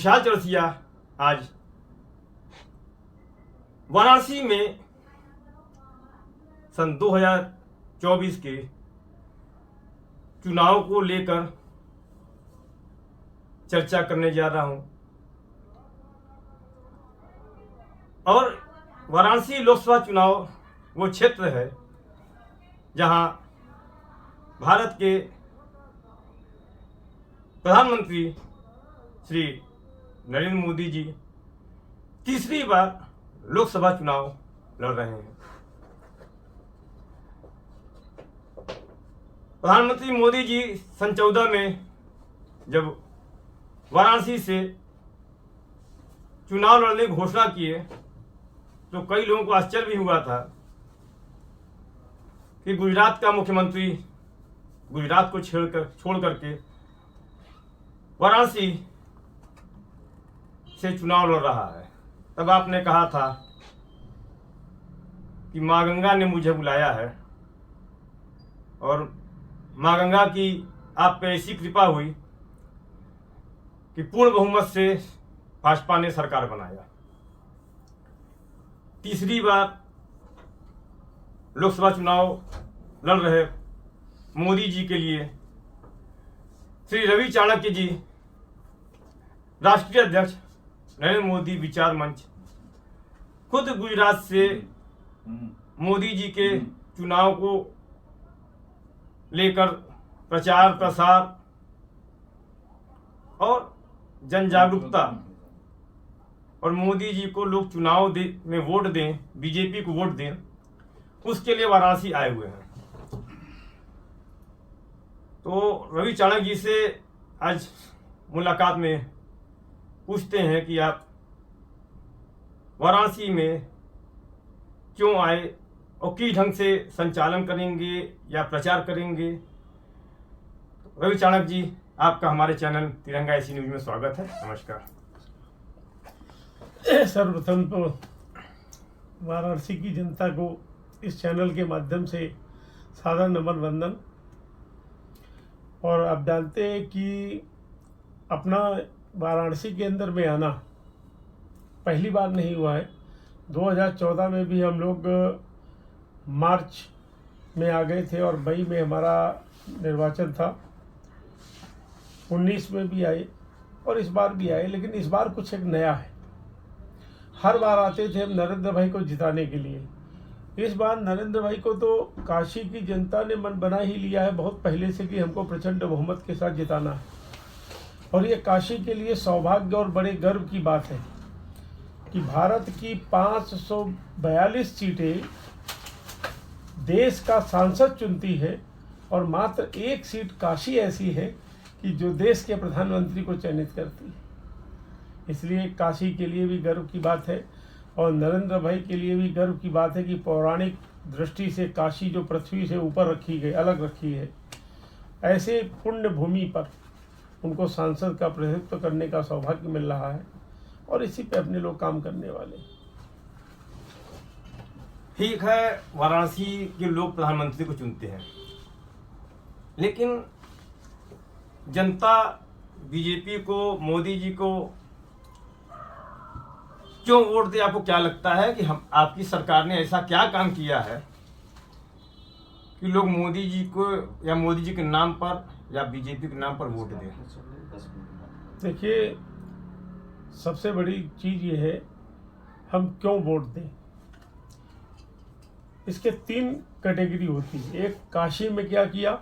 विशाल चौरसिया आज वाराणसी में सन 2024 के चुनाव को लेकर चर्चा करने जा रहा हूं। और वाराणसी लोकसभा चुनाव वो क्षेत्र है जहां भारत के प्रधानमंत्री श्री नरेंद्र मोदी जी तीसरी बार लोकसभा चुनाव लड़ रहे हैं। प्रधानमंत्री मोदी जी सन 2014 में जब वाराणसी से चुनाव लड़ने की घोषणा किए तो कई लोगों को आश्चर्य भी हुआ था कि गुजरात का मुख्यमंत्री गुजरात को छोड़ करके वाराणसी से चुनाव लड़ रहा है। तब आपने कहा था कि माँ गंगा ने मुझे बुलाया है और माँ गंगा की आप पे ऐसी कृपा हुई कि पूर्ण बहुमत से भाजपा ने सरकार बनाया। तीसरी बार लोकसभा चुनाव लड़ रहे मोदी जी के लिए श्री रवि चाणक्य जी राष्ट्रीय अध्यक्ष नरेंद्र मोदी विचार मंच खुद गुजरात से मोदी जी के चुनाव को लेकर प्रचार प्रसार और जन जागरूकता और मोदी जी को लोग चुनाव में वोट दें, बीजेपी को वोट दें, उसके लिए वाराणसी आए हुए हैं। तो रवि चाणक्य जी से आज मुलाकात में पूछते हैं कि आप वाराणसी में क्यों आए और किस ढंग से संचालन करेंगे या प्रचार करेंगे। रवि चाणक्य जी, आपका हमारे चैनल तिरंगा ऐसी न्यूज में स्वागत है। नमस्कार। सर्वप्रथम तो वाराणसी की जनता को इस चैनल के माध्यम से सादर नमन वंदन। और आप जानते हैं कि अपना वाराणसी के अंदर में आना पहली बार नहीं हुआ है। 2014 में भी हम लोग मार्च में आ गए थे और मई में हमारा निर्वाचन था। 19 में भी आए और इस बार भी आए, लेकिन इस बार कुछ एक नया है। हर बार आते थे हम नरेंद्र भाई को जिताने के लिए। इस बार नरेंद्र भाई को तो काशी की जनता ने मन बना ही लिया है बहुत पहले से कि हमको प्रचंड बहुमत के साथ जिताना है। और ये काशी के लिए सौभाग्य और बड़े गर्व की बात है कि भारत की 542 सीटें देश का सांसद चुनती है और मात्र एक सीट काशी ऐसी है कि जो देश के प्रधानमंत्री को चयनित करती है। इसलिए काशी के लिए भी गर्व की बात है और नरेंद्र भाई के लिए भी गर्व की बात है कि पौराणिक दृष्टि से काशी जो पृथ्वी से ऊपर रखी गई, अलग रखी है, ऐसे पुण्य भूमि पर उनको सांसद का प्रतिनिधित्व करने का सौभाग्य मिल रहा है और इसी पे अपने लोग काम करने वाले। ठीक है, वाराणसी के लोग प्रधानमंत्री को चुनते हैं, लेकिन जनता बीजेपी को, मोदी जी को क्यों वोट दे? आपको क्या लगता है कि हम आपकी सरकार ने ऐसा क्या काम किया है कि लोग मोदी जी को या मोदी जी के नाम पर या बीजेपी के नाम पर वोट दें? देखिए, सबसे बड़ी चीज ये है हम क्यों वोट दें। इसके 3 कैटेगरी होती है। एक, काशी में क्या किया,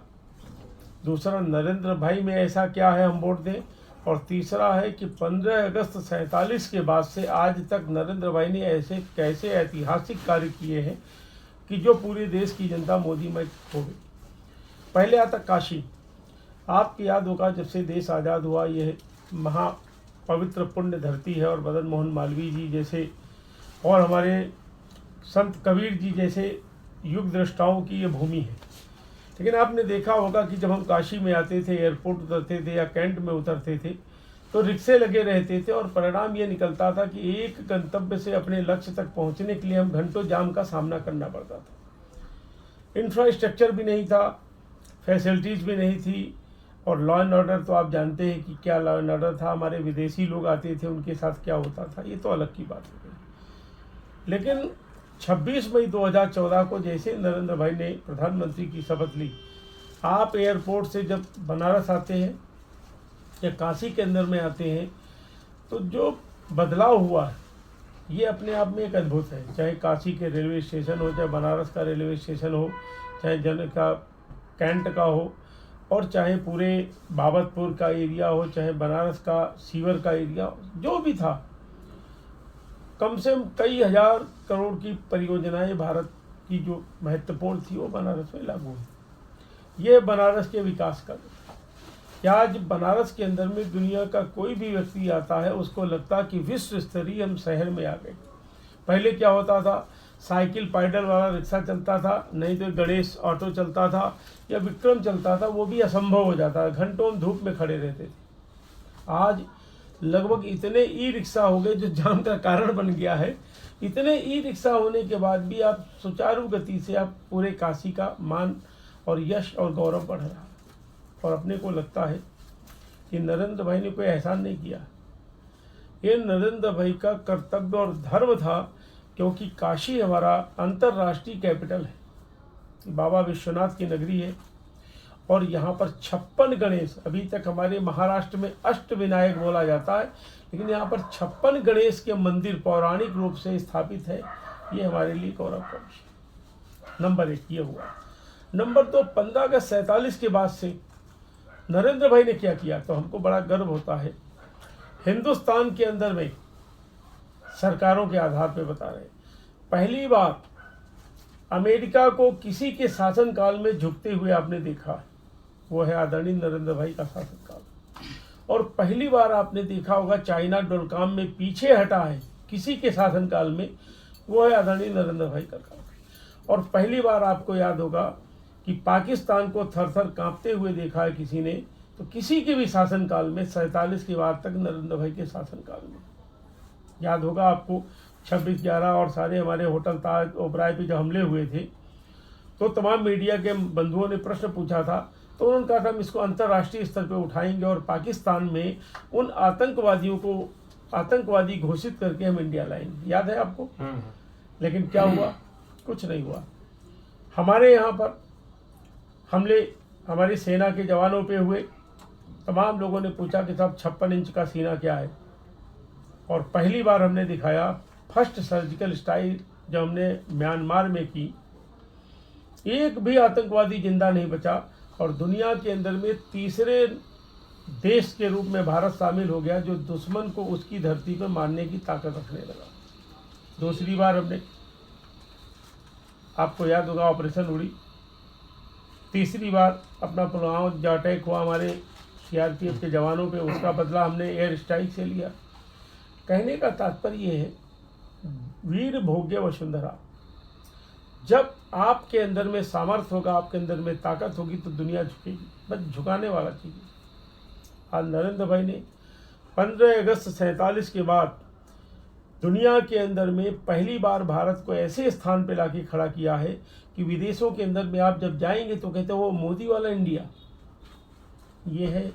दूसरा नरेंद्र भाई में ऐसा क्या है हम वोट दें, और तीसरा है कि 15 अगस्त 47 के बाद से आज तक नरेंद्र भाई ने ऐसे कैसे ऐतिहासिक कार्य किए हैं कि जो पूरे देश की जनता मोदी में हो गई। पहले आता काशी। आपकी याद होगा जब से देश आज़ाद हुआ, यह महापवित्र पुण्य धरती है और मदन मोहन मालवीय जी जैसे और हमारे संत कबीर जी जैसे युग दृष्टाओं की ये भूमि है। लेकिन आपने देखा होगा कि जब हम काशी में आते थे, एयरपोर्ट उतरते थे या कैंट में उतरते थे, तो रिक्शे लगे रहते थे और परिणाम ये निकलता था कि एक गंतव्य से अपने लक्ष्य तक पहुंचने के लिए हम घंटों जाम का सामना करना पड़ता था। इंफ्रास्ट्रक्चर भी नहीं था, फैसिलिटीज़ भी नहीं थी और लॉ एंड ऑर्डर तो आप जानते हैं कि क्या लॉ एंड ऑर्डर था, हमारे विदेशी लोग आते थे उनके साथ क्या होता था, ये तो अलग की बात हो गई। लेकिन 26 मई 2014 को जैसे नरेंद्र भाई ने प्रधानमंत्री की शपथ ली, आप एयरपोर्ट से जब बनारस आते हैं या काशी के अंदर में आते हैं तो जो बदलाव हुआ है ये अपने आप में एक अद्भुत है। चाहे काशी के रेलवे स्टेशन हो, चाहे बनारस का रेलवे स्टेशन हो, चाहे जन का कैंट का हो, और चाहे पूरे बाबतपुर का एरिया हो, चाहे बनारस का सीवर का एरिया हो, जो भी था, कम से कम कई हजार करोड़ की परियोजनाएं भारत की जो महत्वपूर्ण थी वो बनारस में लागू हुई। ये बनारस के विकास का क्या आज बनारस के अंदर में दुनिया का कोई भी व्यक्ति आता है उसको लगता कि विश्व स्तरीय हम शहर में आ गए। पहले क्या होता था, साइकिल पैडल वाला रिक्शा चलता था, नहीं तो गणेश ऑटो चलता था या विक्रम चलता था, वो भी असंभव हो जाता था, घंटों धूप में खड़े रहते थे। आज लगभग इतने ई रिक्शा हो गए जो जाम का कारण बन गया है। इतने ई रिक्शा होने के बाद भी आप सुचारू गति से आप पूरे काशी का मान और यश और गौरव बढ़ रहा है। और अपने को लगता है कि नरेंद्र भाई ने कोई एहसान नहीं किया, ये नरेंद्र भाई का कर्तव्य और धर्म था, क्योंकि काशी हमारा अंतर्राष्ट्रीय कैपिटल है, बाबा विश्वनाथ की नगरी है, और यहाँ पर 56 गणेश, अभी तक हमारे महाराष्ट्र में अष्टविनायक बोला जाता है, लेकिन यहाँ पर 56 गणेश के मंदिर पौराणिक रूप से स्थापित है। ये हमारे लिए गौरव का विषय। नंबर 1 ये हुआ। नंबर 2, 15 अगस्त 47 के बाद से नरेंद्र भाई ने क्या किया तो हमको बड़ा गर्व होता है। हिंदुस्तान के अंदर में सरकारों के आधार पर बता रहे, पहली बार अमेरिका को किसी के शासनकाल में झुकते हुए आपने देखा, वो है आदरणीय नरेंद्र भाई का शासनकाल। और पहली बार आपने देखा होगा चाइना डोलकाम में पीछे हटा है किसी के शासनकाल में, वो है आदरणीय नरेंद्र भाई का काल। और पहली बार आपको याद होगा कि पाकिस्तान को थर थर कांपते हुए देखा है किसी ने, तो किसी के भी शासनकाल में 47 के बाद तक नरेंद्र भाई के शासनकाल में। याद होगा आपको 26/11 और सारे हमारे होटल ताज ओबराय पे जब हमले हुए थे तो तमाम मीडिया के बंधुओं ने प्रश्न पूछा था, तो उन्होंने कहा था हम इसको अंतर्राष्ट्रीय स्तर पर उठाएंगे और पाकिस्तान में उन आतंकवादियों को आतंकवादी घोषित करके हम इंडिया लाएंगे। याद है आपको? लेकिन क्या हुआ? कुछ नहीं हुआ। हमारे यहाँ पर हमले हमारी सेना के जवानों पे हुए। तमाम लोगों ने पूछा कि साहब 56 इंच का सीना क्या है, और पहली बार हमने दिखाया फर्स्ट सर्जिकल स्ट्राइक जब हमने म्यांमार में की, एक भी आतंकवादी जिंदा नहीं बचा, और दुनिया के अंदर में तीसरे देश के रूप में भारत शामिल हो गया जो दुश्मन को उसकी धरती पर मारने की ताकत रखने लगा। दूसरी बार हमने, आपको याद होगा ऑपरेशन उड़ी। तीसरी बार अपना पुलवामा जो अटैक हुआ हमारे सीआरपीएफ के जवानों पे, उसका बदला हमने एयर स्ट्राइक से लिया। कहने का तात्पर्य ये है, वीर भोग्य वसुंधरा, जब आपके अंदर में सामर्थ्य होगा, आपके अंदर में ताकत होगी तो दुनिया झुकेगी, बस झुकाने वाला चाहिए। आज नरेंद्र भाई ने 15 अगस्त 47 के बाद दुनिया के अंदर में पहली बार भारत को ऐसे स्थान पे लाके खड़ा किया है कि विदेशों के अंदर में आप जब जाएंगे तो कहते हो वो मोदी वाला इंडिया। ये है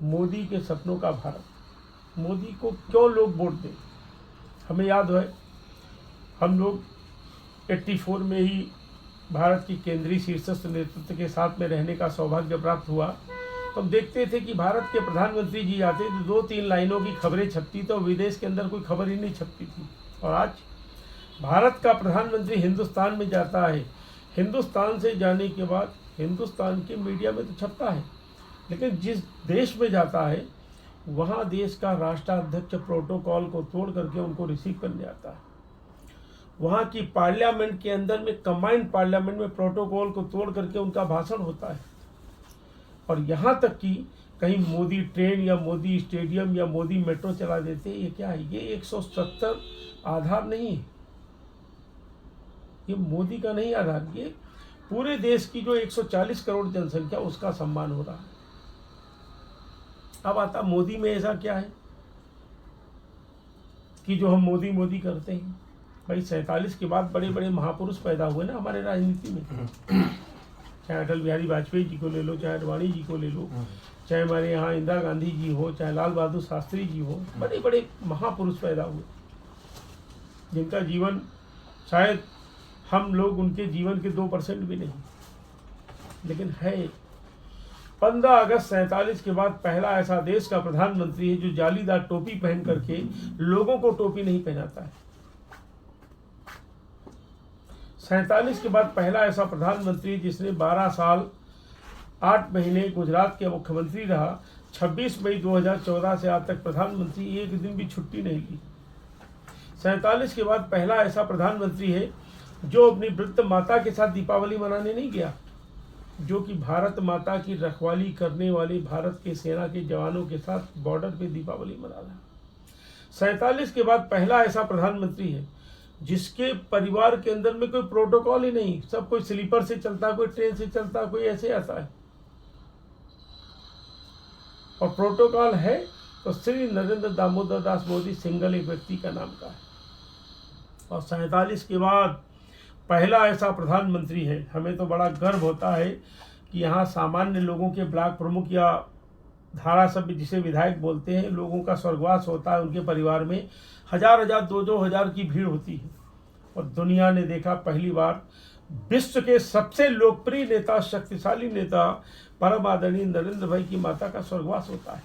मोदी के सपनों का भारत। मोदी को क्यों लोग वोट दें? हमें याद है हम लोग 84 में ही भारत की केंद्रीय शीर्षस्थ नेतृत्व के साथ में रहने का सौभाग्य प्राप्त हुआ, तो हम देखते थे कि भारत के प्रधानमंत्री जी आते तो 2-3 लाइनों की खबरें छपती, तो विदेश के अंदर कोई खबर ही नहीं छपती थी। और आज भारत का प्रधानमंत्री हिंदुस्तान में जाता है, हिंदुस्तान से जाने के बाद हिंदुस्तान के मीडिया में तो छपता है, लेकिन जिस देश में जाता है वहाँ देश का राष्ट्राध्यक्ष प्रोटोकॉल को तोड़ करके उनको रिसीव करने आता है। वहाँ की पार्लियामेंट के अंदर में, कंबाइंड पार्लियामेंट में प्रोटोकॉल को तोड़ करके उनका भाषण होता है। और यहाँ तक कि कहीं मोदी ट्रेन या मोदी स्टेडियम या मोदी मेट्रो चला देते, ये क्या है? ये 170 आधार नहीं है, ये मोदी का नहीं आधार, ये पूरे देश की जो 140 करोड़ जनसंख्या उसका सम्मान हो रहा है। अब आता मोदी में ऐसा क्या है कि जो हम मोदी मोदी करते हैं? भाई 47 के बाद बड़े बड़े महापुरुष पैदा हुए ना हमारे राजनीति में, चाहे अटल बिहारी वाजपेयी जी को ले लो, चाहे अडवाणी जी को ले लो, चाहे हमारे यहाँ इंदिरा गांधी जी हो, चाहे लाल बहादुर शास्त्री जी हो, बड़े बड़े महापुरुष पैदा हुए जिनका जीवन शायद हम लोग उनके जीवन के 2% भी नहीं, लेकिन है। 15 अगस्त 47 के बाद पहला ऐसा देश का प्रधानमंत्री है जो जालीदार टोपी पहन करके लोगों को टोपी नहीं पहनाता है। 47 के बाद पहला ऐसा प्रधानमंत्री जिसने 12 साल 8 महीने गुजरात के मुख्यमंत्री रहा। 26 मई 2014 से आज तक प्रधानमंत्री एक दिन भी छुट्टी नहीं ली। 47 के बाद पहला ऐसा प्रधानमंत्री है जो अपनी वृद्ध माता के साथ दीपावली मनाने नहीं गया, जो कि भारत माता की रखवाली करने वाले भारत के सेना के जवानों के साथ बॉर्डर पे दीपावली मना रहा। 47 के बाद पहला ऐसा प्रधानमंत्री है जिसके परिवार के अंदर में कोई प्रोटोकॉल ही नहीं, सब कोई स्लीपर से चलता, कोई ट्रेन से चलता, कोई ऐसे आता है। और प्रोटोकॉल है तो श्री नरेंद्र दामोदर दास मोदी सिंगल एक व्यक्ति का नाम का है। और 47 के बाद पहला ऐसा प्रधानमंत्री है, हमें तो बड़ा गर्व होता है कि यहाँ सामान्य लोगों के ब्लॉक प्रमुख या धारा सभ्य जिसे विधायक बोलते हैं, लोगों का स्वर्गवास होता है, उनके परिवार में हजार 2-2 हजार की भीड़ होती है। और दुनिया ने देखा पहली बार विश्व के सबसे लोकप्रिय नेता, शक्तिशाली नेता, परम आदरणीय नरेंद्र भाई की माता का स्वर्गवास होता है।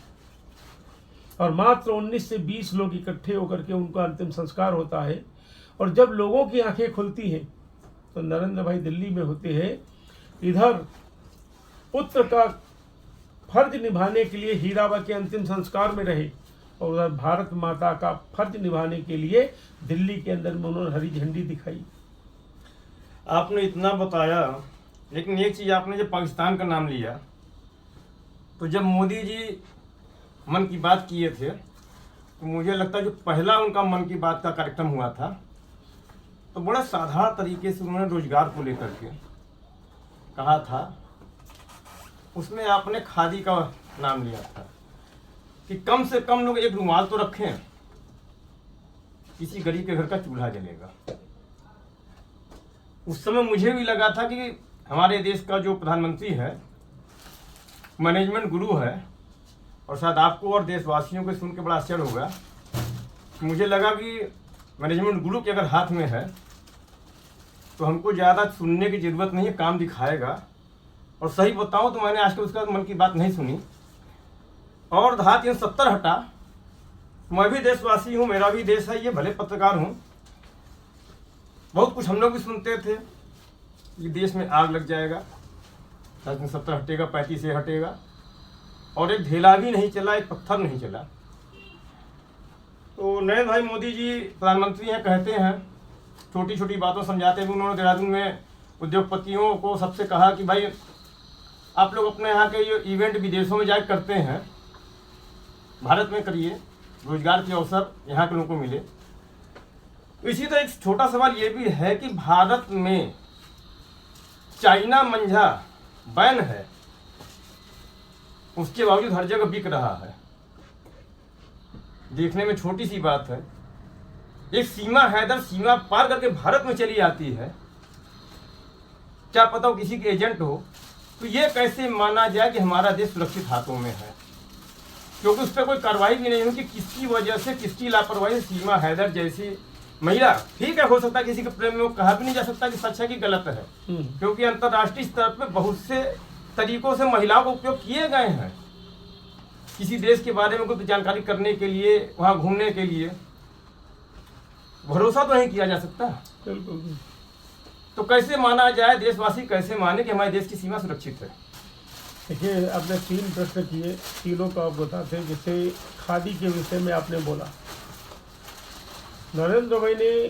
और मात्र 19 से 20 लोग इकट्ठे होकर के उनका अंतिम संस्कार होता है। और जब लोगों की आंखें खुलती हैं तो नरेंद्र भाई दिल्ली में होते हैं, इधर पुत्र का फर्ज निभाने के लिए हीराबा के अंतिम संस्कार में रहे, और उधर भारत माता का फर्ज निभाने के लिए दिल्ली के अंदर में उन्होंने हरी झंडी दिखाई। आपने इतना बताया, लेकिन एक चीज़ आपने जब पाकिस्तान का नाम लिया, तो जब मोदी जी मन की बात किए थे तो मुझे लगता है जो पहला उनका मन की बात का कार्यक्रम हुआ था तो बड़ा साधारण तरीके से उन्होंने रोजगार को लेकर के कहा था। उसमें आपने खादी का नाम लिया था कि कम से कम लोग एक रुमाल तो रखें, किसी गरीब के घर का चूल्हा जलेगा। उस समय मुझे भी लगा था कि हमारे देश का जो प्रधानमंत्री है मैनेजमेंट गुरु है, और शायद आपको और देशवासियों को सुन के बड़ा आश्चर्य होगा कि मुझे लगा कि मैनेजमेंट गुरु के अगर हाथ में है तो हमको ज़्यादा सुनने की ज़रूरत नहीं है, काम दिखाएगा। और सही बताऊं तो मैंने आज तक उसका मन की बात नहीं सुनी। और धारा 370 हटा, मैं भी देशवासी हूँ, मेरा भी देश है, ये भले पत्रकार हूँ, बहुत कुछ हम लोग भी सुनते थे कि देश में आग लग जाएगा, धारा 370 हटेगा, 35 से हटेगा, और एक ढेला भी नहीं चला, एक पत्थर नहीं चला। तो नरेंद्र भाई मोदी जी प्रधानमंत्री हैं, कहते हैं छोटी छोटी बातों समझाते हुए उन्होंने देहरादून में उद्योगपतियों को सबसे कहा कि भाई आप लोग अपने यहाँ के ये इवेंट विदेशों में जाकर करते हैं, भारत में करिए, रोजगार के अवसर यहाँ के लोगों को मिले। इसी तरह एक छोटा सवाल ये भी है कि भारत में चाइना मंझा बैन है, उसके बावजूद हर जगह बिक रहा है। देखने में छोटी सी बात है, एक सीमा हैदर सीमा पार करके भारत में चली आती है, क्या पता हो किसी के एजेंट हो, तो ये कैसे माना जाए कि हमारा देश सुरक्षित हाथों में है, क्योंकि उस पर कोई कार्रवाई भी नहीं हुई कि किसकी वजह से, किसकी लापरवाही से सीमा हैदर जैसी महिला, ठीक है हो सकता है किसी के प्रेम में वो कहा भी नहीं जा सकता कि सच है कि गलत है, क्योंकि अंतर्राष्ट्रीय स्तर पर बहुत से तरीकों से महिलाओं को उपयोग किए गए हैं किसी देश के बारे में कुछ जानकारी करने के लिए, वहाँ घूमने के लिए। भरोसा तो नहीं किया जा सकता। बिल्कुल। तो कैसे माना जाए, देशवासी कैसे माने कि हमारे देश की सीमा सुरक्षित है? देखिए, आपने 3 प्रश्न किए, तीनों का आप बताते हैं। जैसे खादी के विषय में आपने बोला, नरेंद्र भाई ने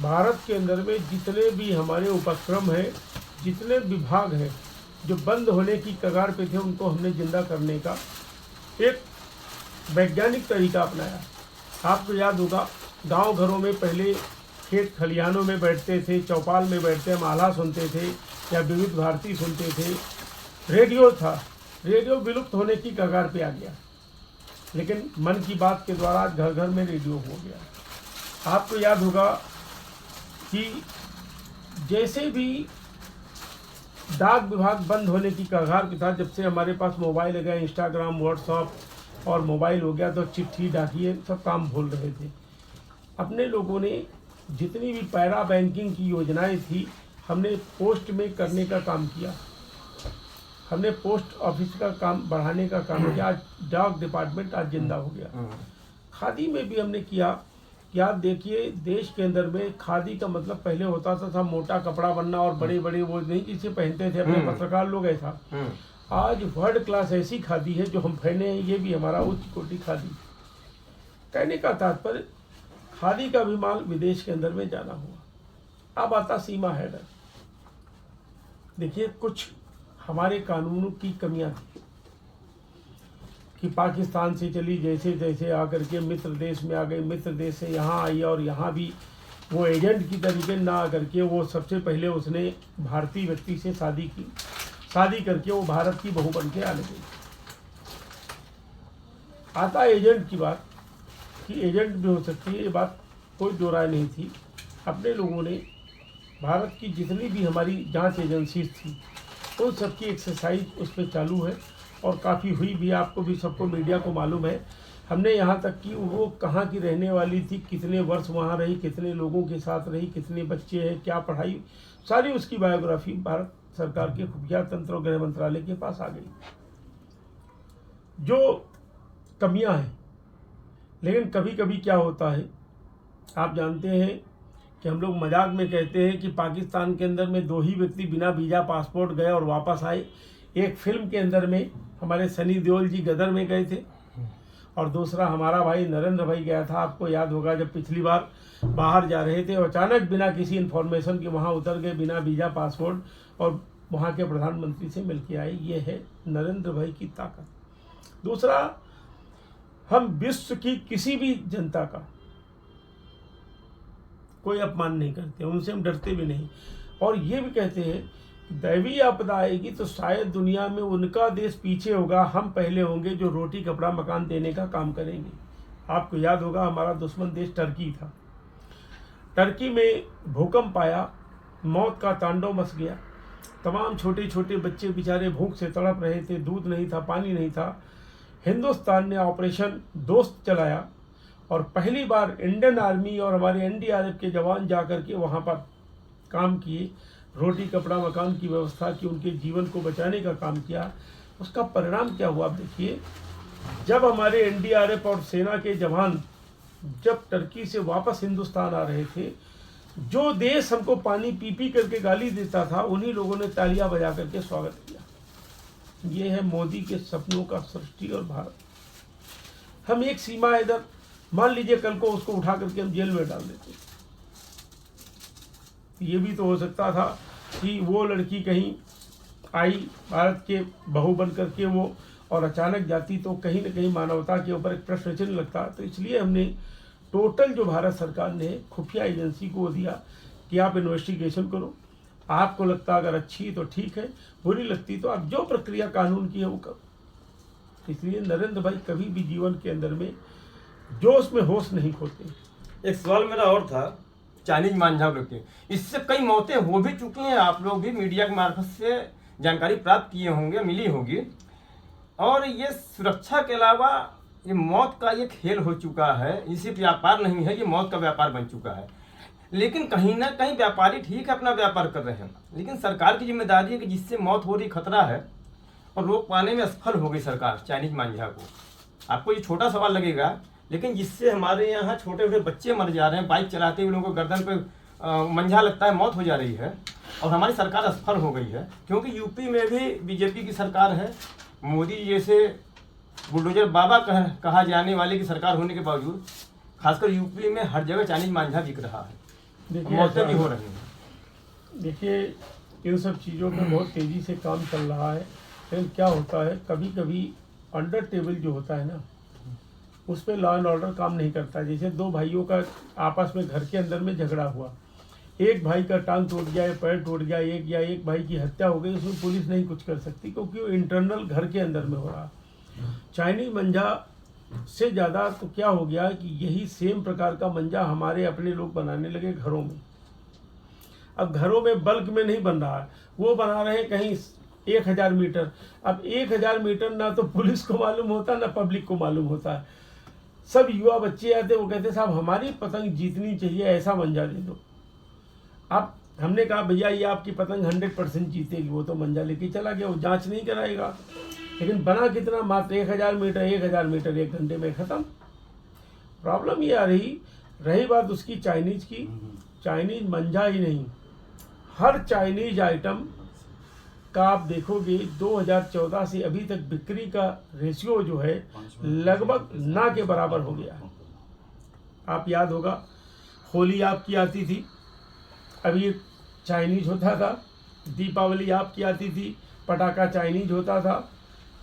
भारत के अंदर में जितने भी हमारे उपक्रम हैं, जितने विभाग हैं जो बंद होने की कगार पे थे, उनको हमने जिंदा करने का एक वैज्ञानिक तरीका अपनाया। आपको याद होगा, गांव घरों में पहले खेत खलिहानों में बैठते थे, चौपाल में बैठते माला सुनते थे या विविध भारती सुनते थे, रेडियो था, रेडियो विलुप्त होने की कगार पे आ गया, लेकिन मन की बात के द्वारा आज घर घर में रेडियो हो गया। आपको याद होगा कि जैसे भी डाक विभाग बंद होने की कगार पे था। जब से हमारे पास मोबाइल आ गया, इंस्टाग्राम, व्हाट्सअप और मोबाइल हो गया, तो चिट्ठी, डाकिए सब काम भूल रहे थे। अपने लोगों ने जितनी भी पैरा बैंकिंग की योजनाएं थी, हमने पोस्ट में करने का काम किया। हमने पोस्ट ऑफिस का काम बढ़ाने का काम किया। आज डाक डिपार्टमेंट आज जिंदा हो गया। खादी में भी हमने किया कि आप देखिए, देश के अंदर में खादी का मतलब पहले होता था मोटा कपड़ा बनना और बड़े बड़े वो नहीं जिसे पहनते थे अपने पत्रकार लोग ऐसा। आज वर्ल्ड क्लास ऐसी खादी है जो हम पहने हैं, ये भी हमारा उच्च कोटि खादी। कहने का तात्पर्य, खादी का भी माल विदेश के अंदर में जाना हुआ। अब आता सीमा हेडर। देखिए, कुछ हमारे कानूनों की कमियां थी कि पाकिस्तान से चली जैसे तैसे आकर के मित्र देश में आ गई, मित्र देश से यहाँ आई और यहाँ भी वो एजेंट की तरीके ना आकर के वो सबसे पहले उसने भारतीय व्यक्ति से शादी की, शादी करके वो भारत की बहू बन के आने गई। आता एजेंट की बात कि एजेंट भी हो सकती है, ये बात कोई दो राय नहीं थी। अपने लोगों ने भारत की जितनी भी हमारी जांच एजेंसी थी उन सबकी एक्सरसाइज उस पर चालू है और काफ़ी हुई भी। आपको भी सबको मीडिया को मालूम है। हमने यहाँ तक कि वो कहाँ की रहने वाली थी, कितने वर्ष वहाँ रही, कितने लोगों के साथ रही, कितने बच्चे हैं, क्या पढ़ाई, सारी उसकी बायोग्राफी भारत सरकार के खुफिया तंत्र और गृह मंत्रालय के पास आ गई। जो कमियां हैं, लेकिन कभी कभी क्या होता है, आप जानते हैं कि हम लोग मजाक में कहते हैं कि पाकिस्तान के अंदर में 2 ही व्यक्ति बिना वीज़ा पासपोर्ट गए और वापस आए। एक फिल्म के अंदर में हमारे सनी देओल जी गदर में गए थे और दूसरा हमारा भाई नरेंद्र भाई गया था। आपको याद होगा जब पिछली बार बाहर जा रहे थे, अचानक बिना किसी इन्फॉर्मेशन के वहाँ उतर गए, बिना वीज़ा पासपोर्ट, और वहाँ के प्रधानमंत्री से मिल के आए। ये है नरेंद्र भाई की ताकत। दूसरा, हम विश्व की किसी भी जनता का कोई अपमान नहीं करते, उनसे हम डरते भी नहीं। और ये भी कहते हैं कि दैवीय आपदा आएगी तो शायद दुनिया में उनका देश पीछे होगा, हम पहले होंगे जो रोटी कपड़ा मकान देने का काम करेंगे। आपको याद होगा हमारा दुश्मन देश टर्की था। टर्की में भूकंप आया, मौत का तांडव मच गया। तमाम छोटे छोटे बच्चे बेचारे भूख से तड़प रहे थे, दूध नहीं था, पानी नहीं था। हिंदुस्तान ने ऑपरेशन दोस्त चलाया और पहली बार इंडियन आर्मी और हमारे एनडीआरएफ के जवान जाकर के वहाँ पर काम किए, रोटी कपड़ा मकान की व्यवस्था की, उनके जीवन को बचाने का काम किया। उसका परिणाम क्या हुआ आप देखिए, जब हमारे एनडीआरएफ और सेना के जवान जब टर्की से वापस हिंदुस्तान आ रहे थे, जो देश हमको पानी पी पी करके गाली देता था, उन्हीं लोगों ने तालियां बजा करके स्वागत किया। ये है मोदी के सपनों का सृष्टि और भारत। हम एक सीमा इधर, मान लीजिए कल को उसको उठा करके हम जेल में डाल देते, ये भी तो हो सकता था कि वो लड़की कहीं आई भारत के बहू बन करके वो और अचानक जाती, तो कहीं ना कहीं मानवता के ऊपर एक प्रश्न चिन्ह लगता। तो इसलिए हमने टोटल जो भारत सरकार ने खुफिया एजेंसी को दिया कि आप इन्वेस्टिगेशन करो, आपको लगता अगर अच्छी तो ठीक है, बुरी लगती तो आप जो प्रक्रिया कानून की है वो करो। इसलिए नरेंद्र भाई कभी भी जीवन के अंदर में जोश में होश नहीं खोते। एक सवाल मेरा और था, चाइनीज मांझा के, इससे कई मौतें हो भी चुकी हैं, आप लोग भी मीडिया के मार्फत से जानकारी प्राप्त किए होंगे, मिली होगी। और ये सुरक्षा के अलावा ये मौत का ये खेल हो चुका है, इसे व्यापार नहीं है, ये मौत का व्यापार बन चुका है। लेकिन कहीं ना कहीं व्यापारी ठीक है, अपना व्यापार कर रहे हैं, लेकिन सरकार की जिम्मेदारी है कि जिससे मौत हो रही खतरा है और रोक पाने में असफल हो गई सरकार चाइनीज मांझा को। आपको ये छोटा सवाल लगेगा, लेकिन जिससे हमारे यहाँ छोटे छोटे बच्चे मर जा रहे हैं, बाइक चलाते हुए लोगों को गर्दन पे मंझा लगता है, मौत हो जा रही है, और हमारी सरकार असफल हो गई है। क्योंकि यूपी में भी बीजेपी की सरकार है, मोदी जैसे बुलडोजर बाबा कहा जाने वाले की सरकार होने के बावजूद खासकर यूपी में हर जगह चाइनीज मांझा बिक रहा है, मौतें भी हो रही हैं। देखिए, इन सब चीज़ों में बहुत तेज़ी से काम चल रहा है, लेकिन क्या होता है कभी कभी अंडर टेबल जो होता है ना, उस पर लॉ एंड ऑर्डर काम नहीं करता। जैसे 2 भाइयों का आपस में घर के अंदर में झगड़ा हुआ, एक भाई का टांग टूट गया या पैर टूट गया, एक भाई की हत्या हो गई, उसमें पुलिस नहीं कुछ कर सकती क्योंकि वो इंटरनल घर के अंदर में हो रहा। चाइनीज मंजा से ज़्यादा तो क्या हो गया कि यही सेम प्रकार का मंजा हमारे अपने लोग बनाने लगे घरों में। अब घरों में बल्क में नहीं बन रहा है, वो बना रहे हैं कहीं 1000 मीटर। अब 1000 मीटर ना तो पुलिस को मालूम होता ना पब्लिक को मालूम होता है। सब युवा बच्चे आते, वो कहते साहब हमारी पतंग जीतनी चाहिए, ऐसा मंजा दे दो। अब हमने कहा भैया ये आपकी पतंग 100% जीतेगी। वो तो मंजा लेके चला गया, वो जांच नहीं कराएगा। लेकिन बना कितना, मात्र 1000 मीटर, 1000 मीटर 1 घंटे में खत्म। प्रॉब्लम ये आ रही बात उसकी चाइनीज की, चाइनीज मंजा ही नहीं, हर चाइनीज आइटम का आप देखोगे 2014 से अभी तक बिक्री का रेशियो जो है लगभग ना के बराबर हो गया है। आप याद होगा होली आपकी आती थी, अभी चाइनीज होता था। दीपावली आपकी आती थी, पटाखा चाइनीज होता था।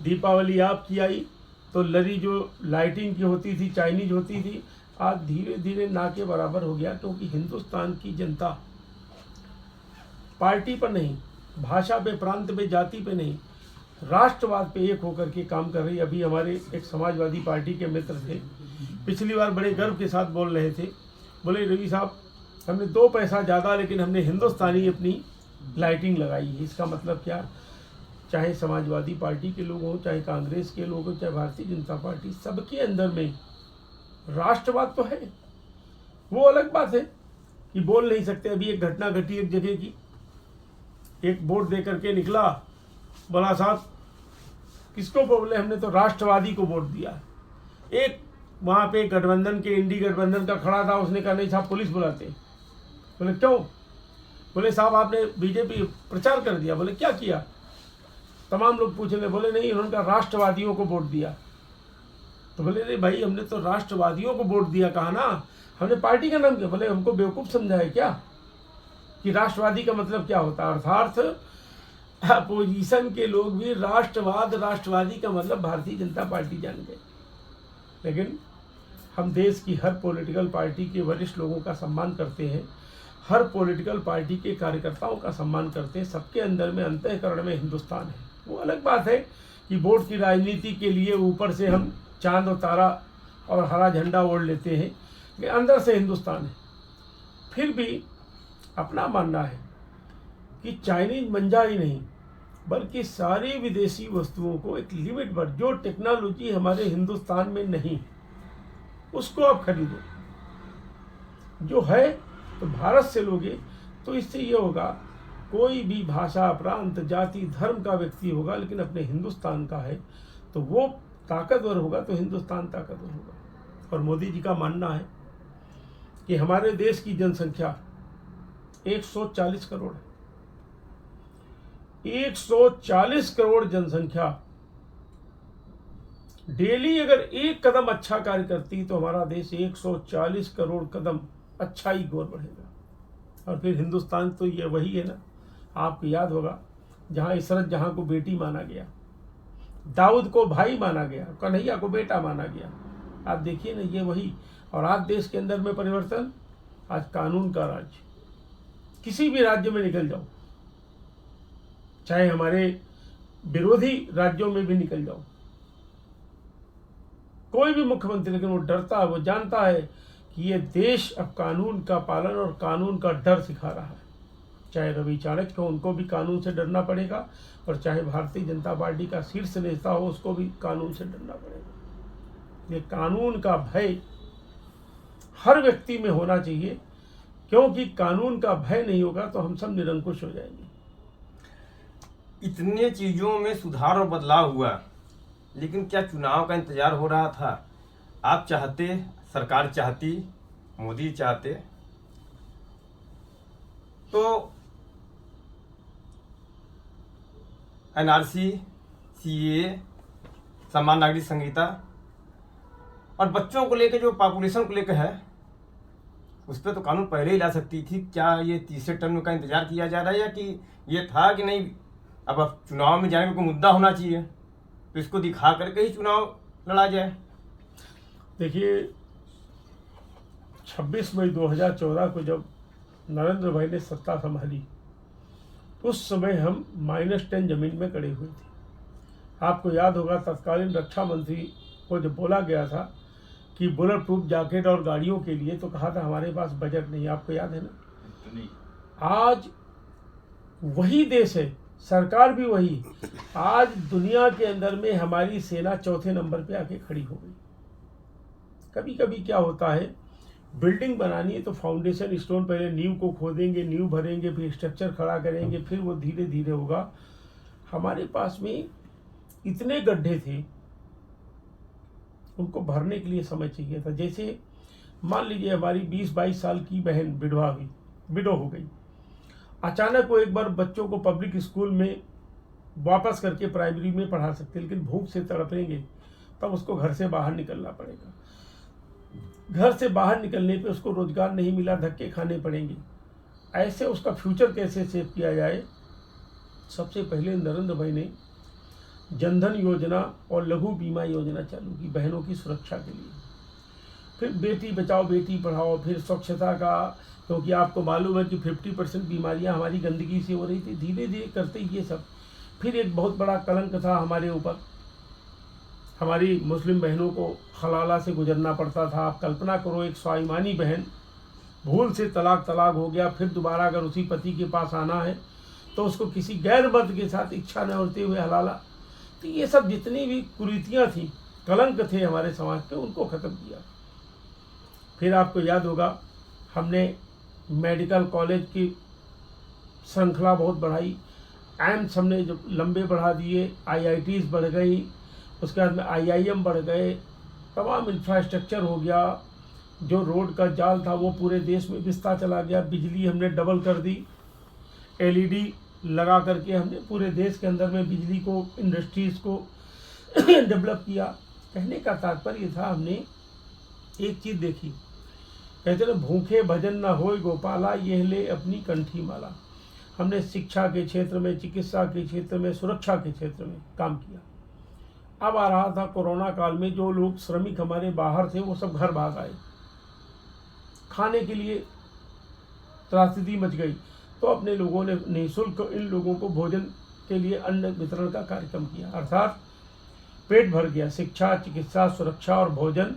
दीपावली आपकी आई तो लरी जो लाइटिंग की होती थी चाइनीज होती थी। आज धीरे धीरे ना के बराबर हो गया, क्योंकि हिंदुस्तान की जनता पार्टी पर नहीं, भाषा पे, प्रांत पे, जाति पे नहीं, राष्ट्रवाद पे एक होकर के काम कर रही। अभी हमारे एक समाजवादी पार्टी के मित्र थे, पिछली बार बड़े गर्व के साथ बोल रहे थे, बोले रवि साहब हमने 2 पैसा ज़्यादा लेकिन हमने हिंदुस्तानी अपनी लाइटिंग लगाई है। इसका मतलब क्या, चाहे समाजवादी पार्टी के लोग हों, चाहे कांग्रेस के लोग हों, चाहे भारतीय जनता पार्टी, सबके अंदर में राष्ट्रवाद तो है। वो अलग बात है कि बोल नहीं सकते। अभी एक घटना घटी एक जगह की, एक बोर्ड दे करके निकला, बोला साहब किसको बोले, हमने तो राष्ट्रवादी को वोट दिया। एक वहाँ पे गठबंधन के, इंडी गठबंधन का खड़ा था, उसने कहा नहीं साहब पुलिस बुलाते। बोले क्यों? बोले साहब आपने बीजेपी प्रचार कर दिया। बोले क्या किया? तमाम लोग पूछ रहे, बोले नहीं उन्होंने कहा राष्ट्रवादियों को वोट दिया। तो बोले नहीं भाई हमने तो राष्ट्रवादियों को वोट दिया कहा ना, हमने पार्टी का नाम किया। बोले हमको बेवकूफ़ समझा है क्या कि राष्ट्रवादी का मतलब क्या होता है? अर्थात अपोजिशन के लोग भी राष्ट्रवादी का मतलब भारतीय जनता पार्टी जान गए। लेकिन हम देश की हर पॉलिटिकल पार्टी के वरिष्ठ लोगों का सम्मान करते हैं, हर पॉलिटिकल पार्टी के कार्यकर्ताओं का सम्मान करते हैं। सबके अंदर में अंतःकरण में हिंदुस्तान है। वो अलग बात है कि वोट की राजनीति के लिए ऊपर से हम चांद और तारा और हरा झंडा ओढ़ लेते हैं, लेकिन अंदर से हिंदुस्तान है। फिर भी अपना मानना है कि चाइनीज मंजा ही नहीं बल्कि सारी विदेशी वस्तुओं को एक लिमिट पर, जो टेक्नोलॉजी हमारे हिंदुस्तान में नहीं उसको आप खरीदो। जो है तो भारत से लोगे तो इससे ये होगा, कोई भी भाषा, प्रांत, जाति, धर्म का व्यक्ति होगा लेकिन अपने हिंदुस्तान का है तो वो ताकतवर होगा, तो हिंदुस्तान ताकतवर होगा। और मोदी जी का मानना है कि हमारे देश की जनसंख्या 140 करोड़ है। 140 करोड़ जनसंख्या डेली अगर एक कदम अच्छा कार्य करती तो हमारा देश 140 करोड़ कदम अच्छाई की ओर बढ़ेगा। और फिर हिंदुस्तान तो ये वही है ना, आपको याद होगा जहाँ इशरत जहाँ को बेटी माना गया, दाऊद को भाई माना गया, कन्हैया को बेटा माना गया। आप देखिए ना ये वही। और आज देश के अंदर में परिवर्तन, आज कानून का राज। किसी भी राज्य में निकल जाओ, चाहे हमारे विरोधी राज्यों में भी निकल जाओ, कोई भी मुख्यमंत्री, लेकिन वो डरता है, वो जानता है कि ये देश अब कानून का पालन और कानून का डर सिखा रहा है। चाहे रवि चाणक्य हो, उनको भी कानून से डरना पड़ेगा, और चाहे भारतीय जनता पार्टी का शीर्ष नेता हो, उसको भी कानून से डरना पड़ेगा। ये कानून का भय हर व्यक्ति में होना चाहिए, क्योंकि कानून का भय नहीं होगा तो हम सब निरंकुश हो जाएंगे। इतने चीज़ों में सुधार और बदलाव हुआ, लेकिन क्या चुनाव का इंतजार हो रहा था? आप चाहते, सरकार चाहती, मोदी चाहते तो एनआरसी, सीए, समान नागरिक संहिता और बच्चों को लेकर, जो पॉपुलेशन को लेकर है, उस पर तो कानून पहले ही ला सकती थी। क्या ये तीसरे टर्म का इंतजार किया जा रहा है, या कि ये था कि नहीं अब चुनाव में जाने का कोई मुद्दा होना चाहिए तो इसको दिखा करके ही चुनाव लड़ा जाए? देखिए 26 मई 2014 को जब नरेंद्र भाई ने सत्ता संभाली, उस समय हम -10 जमीन में खड़े हुए थे। आपको याद होगा तत्कालीन रक्षा मंत्री को जब बोला गया था कि बुलेट प्रूफ जैकेट और गाड़ियों के लिए, तो कहा था हमारे पास बजट नहीं। आपको याद है ना? आज वही देश है, सरकार भी वही। आज दुनिया के अंदर में हमारी सेना चौथे नंबर पे आके खड़ी हो गई। कभी कभी क्या होता है, बिल्डिंग बनानी है तो फाउंडेशन स्टोन पहले नींव को खोदेंगे, नींव भरेंगे, फिर स्ट्रक्चर खड़ा करेंगे, फिर वो धीरे धीरे होगा। हमारे पास में इतने गड्ढे थे, उनको भरने के लिए समय चाहिए था। जैसे मान लीजिए हमारी 20-22 साल की बहन विडो हो गई, अचानक वो एक बार बच्चों को पब्लिक स्कूल में वापस करके प्राइमरी में पढ़ा सकते, लेकिन भूख से तड़पेंगे तब उसको घर से बाहर निकलना पड़ेगा। घर से बाहर निकलने पे उसको रोजगार नहीं मिला, धक्के खाने पड़ेंगे। ऐसे उसका फ्यूचर कैसे सेव किया जाए? सबसे पहले नरेंद्र भाई ने जनधन योजना और लघु बीमा योजना चालू की बहनों की सुरक्षा के लिए। फिर बेटी बचाओ बेटी पढ़ाओ, फिर स्वच्छता का, क्योंकि आपको मालूम है कि 50% बीमारियां हमारी गंदगी से हो रही थी। धीरे धीरे करते ये सब। फिर एक बहुत बड़ा कलंक था हमारे ऊपर, हमारी मुस्लिम बहनों को हलाला से गुजरना पड़ता था। आप कल्पना करो, एक स्वाभिमानी बहन भूल से तलाक हो गया, फिर दोबारा अगर उसी पति के पास आना है तो उसको किसी गैर मर्द के साथ इच्छा न होते हुए हलाला। तो ये सब जितनी भी कुरीतियाँ थी, कलंक थे हमारे समाज पे, उनको ख़त्म किया। फिर आपको याद होगा, हमने मेडिकल कॉलेज की श्रृंखला बहुत बढ़ाई, एम्स हमने जो लंबे बढ़ा दिए, IITs बढ़ गई, उसके बाद में IIM बढ़ गए, तमाम इंफ्रास्ट्रक्चर हो गया। जो रोड का जाल था वो पूरे देश में बिस्ता चला गया। बिजली हमने डबल कर दी, LED लगा करके हमने पूरे देश के अंदर में बिजली को, इंडस्ट्रीज़ को डेवलप किया। कहने का तात्पर्य था, हमने एक चीज़ देखी, कहते ना, भूखे भजन न होय गोपाला, यह ले अपनी कंठी माला। हमने शिक्षा के क्षेत्र में, चिकित्सा के क्षेत्र में, सुरक्षा के क्षेत्र में काम किया। अब आ रहा था कोरोना काल में, जो लोग श्रमिक हमारे बाहर थे वो सब घर भाग आए, खाने के लिए त्रासदी मच गई। तो अपने लोगों ने निःशुल्क इन लोगों को भोजन के लिए अन्न वितरण का कार्यक्रम किया, अर्थात पेट भर गया। शिक्षा, चिकित्सा, सुरक्षा और भोजन,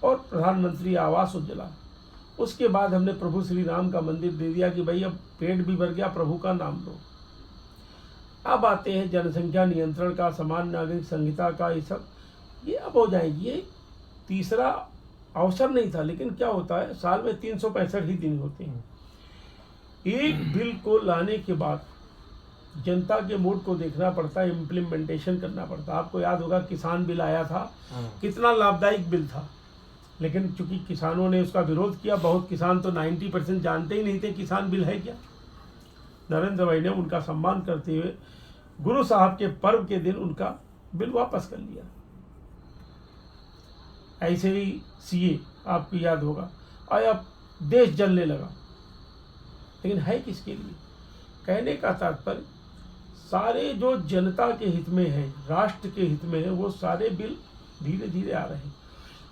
और प्रधानमंत्री आवास उज्ज्वला। उसके बाद हमने प्रभु श्री राम का मंदिर दे दिया कि भाई अब पेट भी भर गया, प्रभु का नाम लो। अब आते हैं जनसंख्या नियंत्रण का, समान नागरिक संहिता का, ये सब ये अब हो जाएगी। ये तीसरा अवसर नहीं था, लेकिन क्या होता है, साल में 365 ही दिन होते हैं। एक बिल को लाने के बाद जनता के मूड को देखना पड़ता है, इम्प्लीमेंटेशन करना पड़ता है। आपको याद होगा किसान बिल आया था, कितना लाभदायक बिल था, लेकिन चूंकि किसानों ने उसका विरोध किया, बहुत किसान तो 90% जानते ही नहीं थे किसान बिल है क्या। नरेंद्र भाई ने उनका सम्मान करते हुए गुरु साहब के पर्व के दिन उनका बिल वापस कर लिया। ऐसे ही CA आपको याद होगा, और अब देश जलने लगा, लेकिन है किसके लिए? कहने का तात्पर्य, सारे जो जनता के हित में है, राष्ट्र के हित में है, वो सारे बिल धीरे धीरे आ रहे हैं।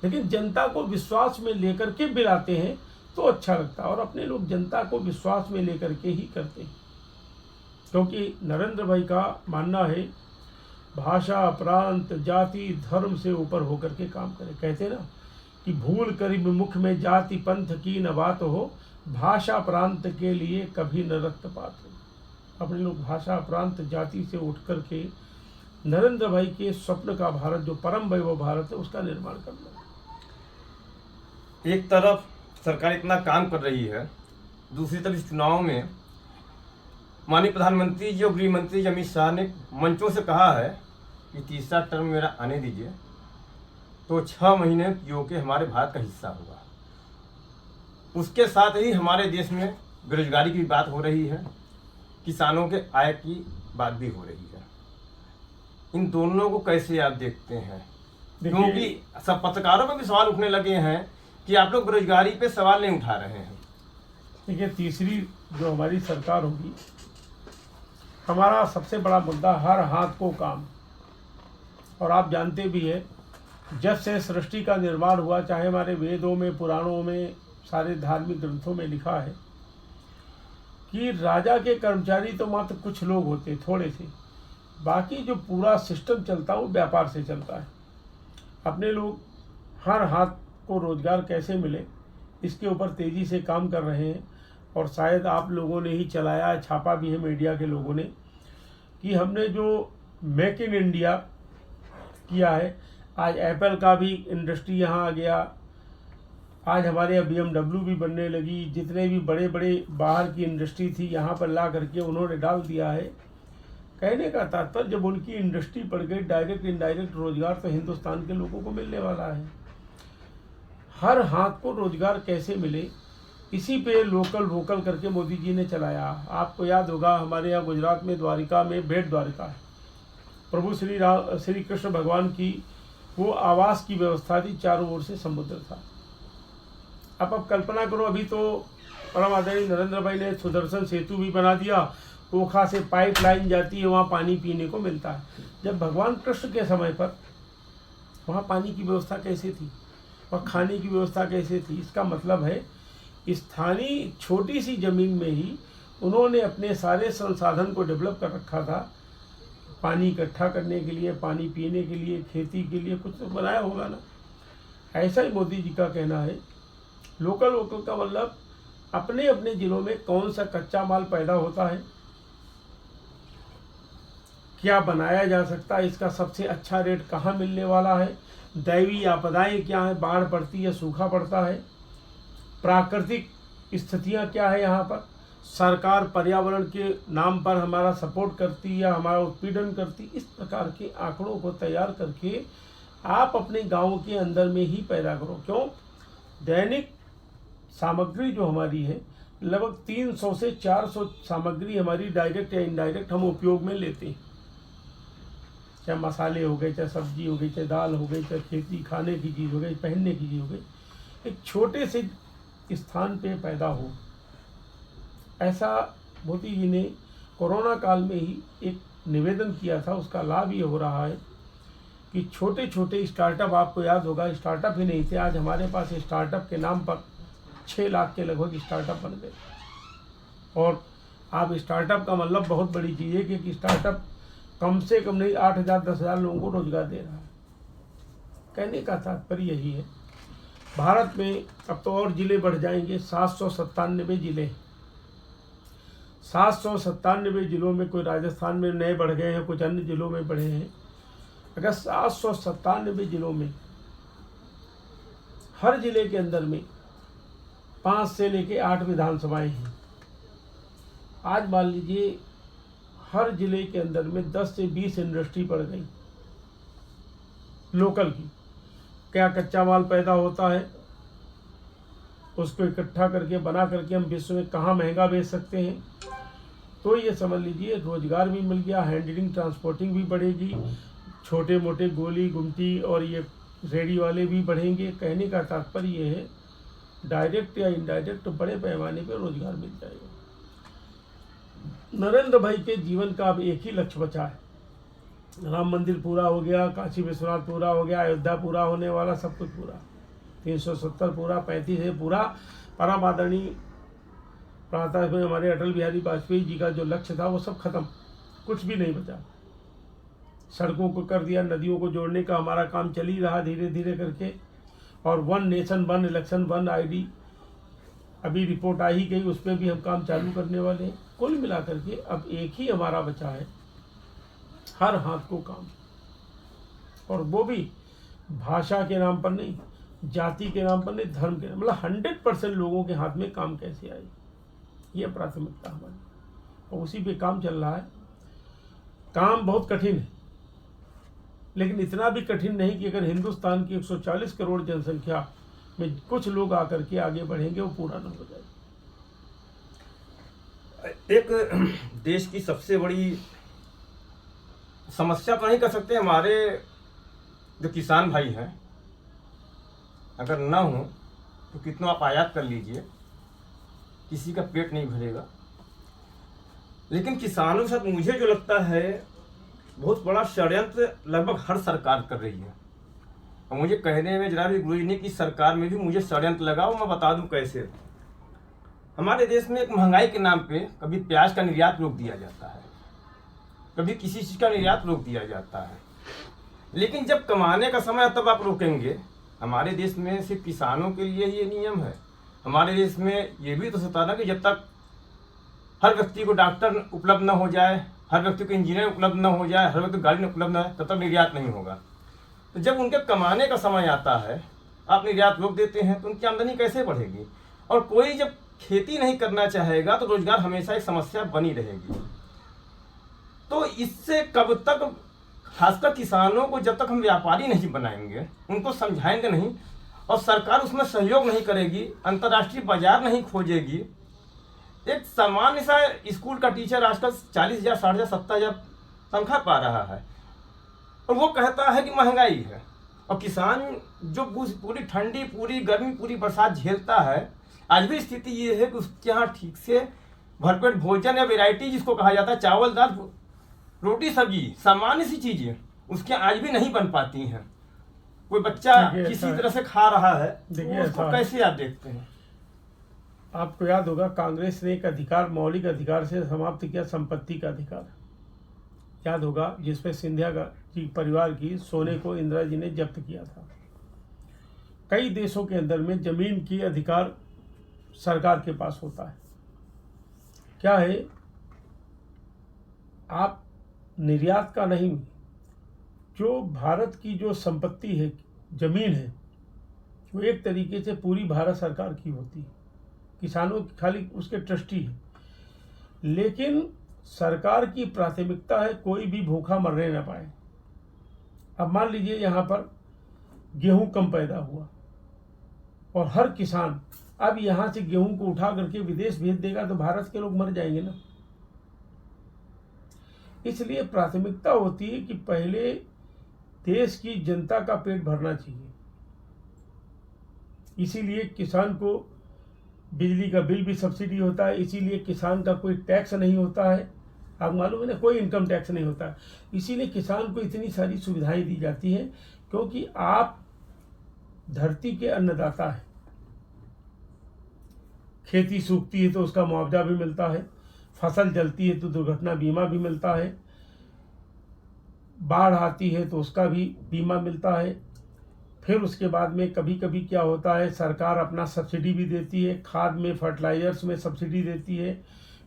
लेकिन जनता को विश्वास में लेकर के बिल आते हैं तो अच्छा लगता है, और अपने लोग जनता को विश्वास में लेकर के ही करते हैं। क्योंकि नरेंद्र भाई का मानना है, भाषा, प्रांत, जाति, धर्म से ऊपर होकर के काम करें। कहते ना कि भूल कर मुख में जाति पंथ की न बात हो, भाषा प्रांत के लिए कभी न रक्तपात हो। अपने लोग भाषा, प्रांत, जाति से उठ कर के नरेंद्र भाई के स्वप्न का भारत, जो परम वैभव भारत है, उसका निर्माण करना। एक तरफ सरकार इतना काम कर रही है, दूसरी तरफ इस चुनाव में माननीय प्रधानमंत्री जी और गृह मंत्री अमित शाह ने मंचों से कहा है कि तीसरा टर्म मेरा आने दीजिए तो 6 महीने पीओके हमारे भारत का हिस्सा होगा। उसके साथ ही हमारे देश में बेरोजगारी की बात हो रही है, किसानों के आय की बात भी हो रही है। इन दोनों को कैसे आप देखते हैं? क्योंकि सब पत्रकारों पर भी सवाल उठने लगे हैं कि आप लोग बेरोजगारी पे सवाल नहीं उठा रहे हैं। देखिए, तीसरी जो हमारी सरकार होगी, हमारा सबसे बड़ा मुद्दा हर हाथ को काम। और आप जानते भी है, जब से सृष्टि का निर्माण हुआ, चाहे हमारे वेदों में, पुराणों में, सारे धार्मिक ग्रंथों में लिखा है कि राजा के कर्मचारी तो मात्र कुछ लोग होते, थोड़े से, बाकी जो पूरा सिस्टम चलता है वो व्यापार से चलता है। अपने लोग हर हाथ को रोजगार कैसे मिले, इसके ऊपर तेजी से काम कर रहे हैं। और शायद आप लोगों ने ही चलाया, छापा भी है मीडिया के लोगों ने, कि हमने जो मेक इन इंडिया किया है, आज एप्पल का भी इंडस्ट्री यहाँ आ गया, आज हमारे यहाँ BMW भी बनने लगी, जितने भी बड़े बड़े बाहर की इंडस्ट्री थी यहाँ पर ला करके उन्होंने डाल दिया है। कहने का तात्पर्य जब उनकी इंडस्ट्री बढ़ गई, डायरेक्ट इनडायरेक्ट रोजगार तो हिंदुस्तान के लोगों को मिलने वाला है। हर हाथ को रोजगार कैसे मिले, इसी पे लोकल वोकल करके मोदी जी ने चलाया। आपको याद होगा हमारे यहाँ गुजरात में द्वारिका में भेट द्वारिका है, प्रभु श्री कृष्ण भगवान की वो आवास की व्यवस्था थी, चारों ओर से समुद्र था। अब कल्पना करो, अभी तो परम आदरणीय नरेंद्र भाई ने सुदर्शन सेतु भी बना दिया, ओखा से पाइपलाइन जाती है, वहाँ पानी पीने को मिलता है। जब भगवान कृष्ण के समय पर वहाँ पानी की व्यवस्था कैसे थी, वहाँ खाने की व्यवस्था कैसे थी? इसका मतलब है स्थानीय छोटी सी ज़मीन में ही उन्होंने अपने सारे संसाधन को डेवलप कर रखा था। पानी इकट्ठा करने के लिए, पानी पीने के लिए, खेती के लिए कुछ तो बनाया होगा ना। ऐसा ही मोदी जी का कहना है। लोकल वोकल का मतलब अपने अपने ज़िलों में कौन सा कच्चा माल पैदा होता है, क्या बनाया जा सकता है, इसका सबसे अच्छा रेट कहाँ मिलने वाला है, दैवीय आपदाएं क्या है, बाढ़ पड़ती है, सूखा पड़ता है, प्राकृतिक स्थितियाँ क्या है, यहाँ पर सरकार पर्यावरण के नाम पर हमारा सपोर्ट करती या हमारा उत्पीड़न करती, इस प्रकार के आंकड़ों को तैयार करके आप अपने गांव के अंदर में ही पैदा करो। क्यों? दैनिक सामग्री जो हमारी है लगभग 300 से 400 सामग्री हमारी डायरेक्ट या इनडायरेक्ट हम उपयोग में लेते हैं, चाहे मसाले हो गए, चाहे सब्जी हो गई, चाहे दाल हो गई, चाहे खेती खाने की चीज़ हो गई, पहनने की चीज़ हो गई, एक छोटे से स्थान पे पैदा हो। ऐसा मोदी जी ने कोरोना काल में ही एक निवेदन किया था, उसका लाभ ये हो रहा है कि छोटे छोटे स्टार्टअप, आपको याद होगा स्टार्टअप ही नहीं थे, आज हमारे पास स्टार्टअप के नाम पर 6 लाख के लगभग स्टार्टअप बन गए। और आप स्टार्टअप का मतलब बहुत बड़ी चीज़ है कि स्टार्टअप कम से कम नहीं 8,000 10,000 लोगों को रोजगार दे रहा है। कहने का तात्पर्य यही है। भारत में अब तो और ज़िले बढ़ जाएंगे, 797 ज़िले, 797 ज़िलों में कोई राजस्थान में नए बढ़ गए हैं, कुछ अन्य ज़िलों में बढ़े हैं। अगर 797 ज़िलों में हर ज़िले के अंदर में 5 से लेके 8 विधानसभाएं हैं, आज मान लीजिए हर ज़िले के अंदर में 10 से 20 इंडस्ट्री पड़ गई लोकल की। क्या कच्चा माल पैदा होता है, उसको इकट्ठा करके बना करके हम विश्व में कहाँ महंगा बेच सकते हैं। तो ये समझ लीजिए रोजगार भी मिल गया, हैंडलिंग ट्रांसपोर्टिंग भी बढ़ेगी, छोटे मोटे गोली गुमटी और ये रेडी वाले भी बढ़ेंगे। कहने का तात्पर्य ये है डायरेक्ट या इनडायरेक्ट बड़े पैमाने पर रोजगार मिल जाएगा। नरेंद्र भाई के जीवन का अब एक ही लक्ष्य बचा है, राम मंदिर पूरा हो गया, काशी विश्वनाथ पूरा हो गया, अयोध्या पूरा होने वाला, सब कुछ पूरा, 370 पूरा, 35 है पूरा। परम आदरणीय प्रातः में हमारे अटल बिहारी वाजपेयी जी का जो लक्ष्य था वो सब खत्म, कुछ भी नहीं बचा। सड़कों को कर दिया, नदियों को जोड़ने का हमारा काम चल ही रहा धीरे धीरे करके। और 1 नेशन 1 इलेक्शन 1 ID अभी रिपोर्ट आ ही गई, उस पर भी हम काम चालू करने वाले हैं। कुल मिलाकर के अब एक ही हमारा बचा है, हर हाथ को काम, और वो भी भाषा के नाम पर नहीं, जाति के नाम पर नहीं, धर्म के नाम, मतलब 100% लोगों के हाथ में काम कैसे आए, ये प्राथमिकता हमारी, और उसी पे काम चल रहा है। काम बहुत कठिन है, लेकिन इतना भी कठिन नहीं कि अगर हिंदुस्तान की 140 करोड़ जनसंख्या में कुछ लोग आकर के आगे बढ़ेंगे वो पूरा ना हो जाए। एक देश की सबसे बड़ी समस्या तो नहीं कर सकते, हमारे जो किसान भाई हैं अगर ना हो तो कितना आप आयात कर लीजिए, किसी का पेट नहीं भरेगा। लेकिन किसानों के साथ मुझे जो लगता है बहुत बड़ा षड्यंत्र लगभग हर सरकार कर रही है। और मुझे कहने में जरा भी गुरेज नहीं कि सरकार में भी मुझे षड्यंत्र लगा, और मैं बता दूं कैसे। हमारे देश में एक महंगाई के नाम पे कभी प्याज का निर्यात रोक दिया जाता है, कभी किसी चीज़ का निर्यात रोक दिया जाता है, लेकिन जब कमाने का समय तब आप रोकेंगे। हमारे देश में सिर्फ किसानों के लिए ये नियम है, हमारे देश में ये भी तो होता ना कि जब तक हर व्यक्ति को डॉक्टर उपलब्ध न हो जाए, हर व्यक्ति को इंजीनियर उपलब्ध न हो जाए, हर व्यक्ति को गाड़ी उपलब्ध न है, तब तक निर्यात नहीं होगा। तो जब उनके कमाने का समय आता है, आप निर्यात रोक देते हैं, तो उनकी आमदनी कैसे बढ़ेगी? और कोई जब खेती नहीं करना चाहेगा तो रोजगार हमेशा एक समस्या बनी रहेगी। तो इससे कब तक, खासकर किसानों को जब तक हम व्यापारी नहीं बनाएंगे, उनको समझाएंगे नहीं और सरकार उसमें सहयोग नहीं करेगी, अंतर्राष्ट्रीय बाजार नहीं खोजेगी। एक सामान्य सा स्कूल का टीचर आजकल 40,000, 60,000, 70,000 तनख्वाह पा रहा है और वो कहता है कि महंगाई है। और किसान जो पूरी ठंडी, पूरी गर्मी, पूरी बरसात झेलता है, आज भी स्थिति ये है कि उसके यहाँ ठीक से भरपेट भोजन या वैरायटी जिसको कहा जाता है, चावल दाल रोटी सब्जी, सामान्य सी चीजें उसके आज भी नहीं बन पाती हैं। कोई बच्चा किसी तरह से खा रहा है, तो उसको कैसे आप देखते हैं? आपको याद होगा कांग्रेस ने एक अधिकार, मौलिक अधिकार से समाप्त किया, संपत्ति का अधिकार। याद होगा, जिसपे सिंधिया जी परिवार की सोने को इंदिरा जी ने जब्त किया था। कई देशों के अंदर में जमीन की अधिकार सरकार के पास होता है। क्या है, आप निर्यात का नहीं, जो भारत की जो संपत्ति है, जमीन है, वो एक तरीके से पूरी भारत सरकार की होती है। किसानों की खाली उसके ट्रस्टी है, लेकिन सरकार की प्राथमिकता है कोई भी भूखा मरने न पाए। अब मान लीजिए यहाँ पर गेहूं कम पैदा हुआ और हर किसान अब यहाँ से गेहूं को उठा करके विदेश भेज देगा तो भारत के लोग मर जाएंगे ना। इसलिए प्राथमिकता होती है कि पहले देश की जनता का पेट भरना चाहिए। इसीलिए किसान को बिजली का बिल भी सब्सिडी होता है, इसीलिए किसान का कोई टैक्स नहीं होता है। आप मालूम है ना, कोई इनकम टैक्स नहीं होता है। इसीलिए किसान को इतनी सारी सुविधाएं दी जाती हैं, क्योंकि आप धरती के अन्नदाता हैं। खेती सूखती है तो उसका मुआवजा भी मिलता है, फसल जलती है तो दुर्घटना बीमा भी मिलता है, बाढ़ आती है तो उसका भी बीमा मिलता है। फिर उसके बाद में कभी कभी क्या होता है, सरकार अपना सब्सिडी भी देती है, खाद में, फर्टिलाइजर्स में सब्सिडी देती है,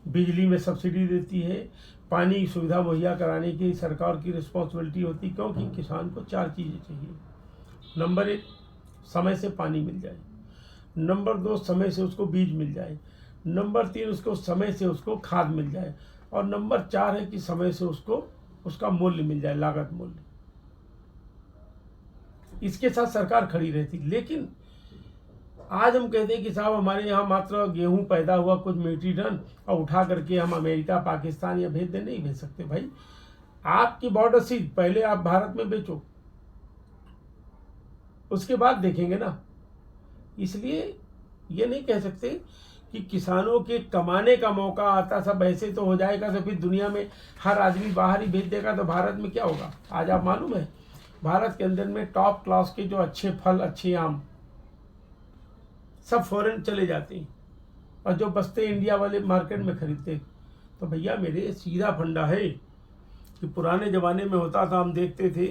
बिजली में सब्सिडी देती है, पानी की सुविधा मुहैया कराने की सरकार की रिस्पॉन्सिबिलिटी होती है। क्योंकि किसान को 4 चीज़ें चाहिए। नंबर 1, समय से पानी मिल जाए। नंबर 2, समय से उसको बीज मिल जाए। नंबर 3, उसको समय से उसको खाद मिल जाए। और नंबर 4 है कि समय से उसको उसका मूल्य मिल जाए, लागत मूल्य। इसके साथ सरकार खड़ी रहती। लेकिन आज हम कहते हैं कि साहब हमारे यहाँ मात्र गेहूं पैदा हुआ कुछ मीट्रिक टन और उठा करके हम अमेरिका, पाकिस्तान या भेज दे। नहीं भेज सकते भाई। आपकी बॉर्डर सीज पहले आप भारत में बेचो, उसके बाद देखेंगे ना। इसलिए ये नहीं कह सकते कि किसानों के कमाने का मौका आता सब ऐसे तो हो जाएगा तो फिर दुनिया में हर आदमी बाहर ही भेज देगा तो भारत में क्या होगा। आज आप मालूम है, भारत के अंदर में टॉप क्लास के जो अच्छे फल, अच्छे आम सब फॉरेन चले जाते हैं और जो बचते इंडिया वाले मार्केट में खरीदते। तो भैया मेरे सीधा फंडा है कि पुराने ज़माने में होता था, हम देखते थे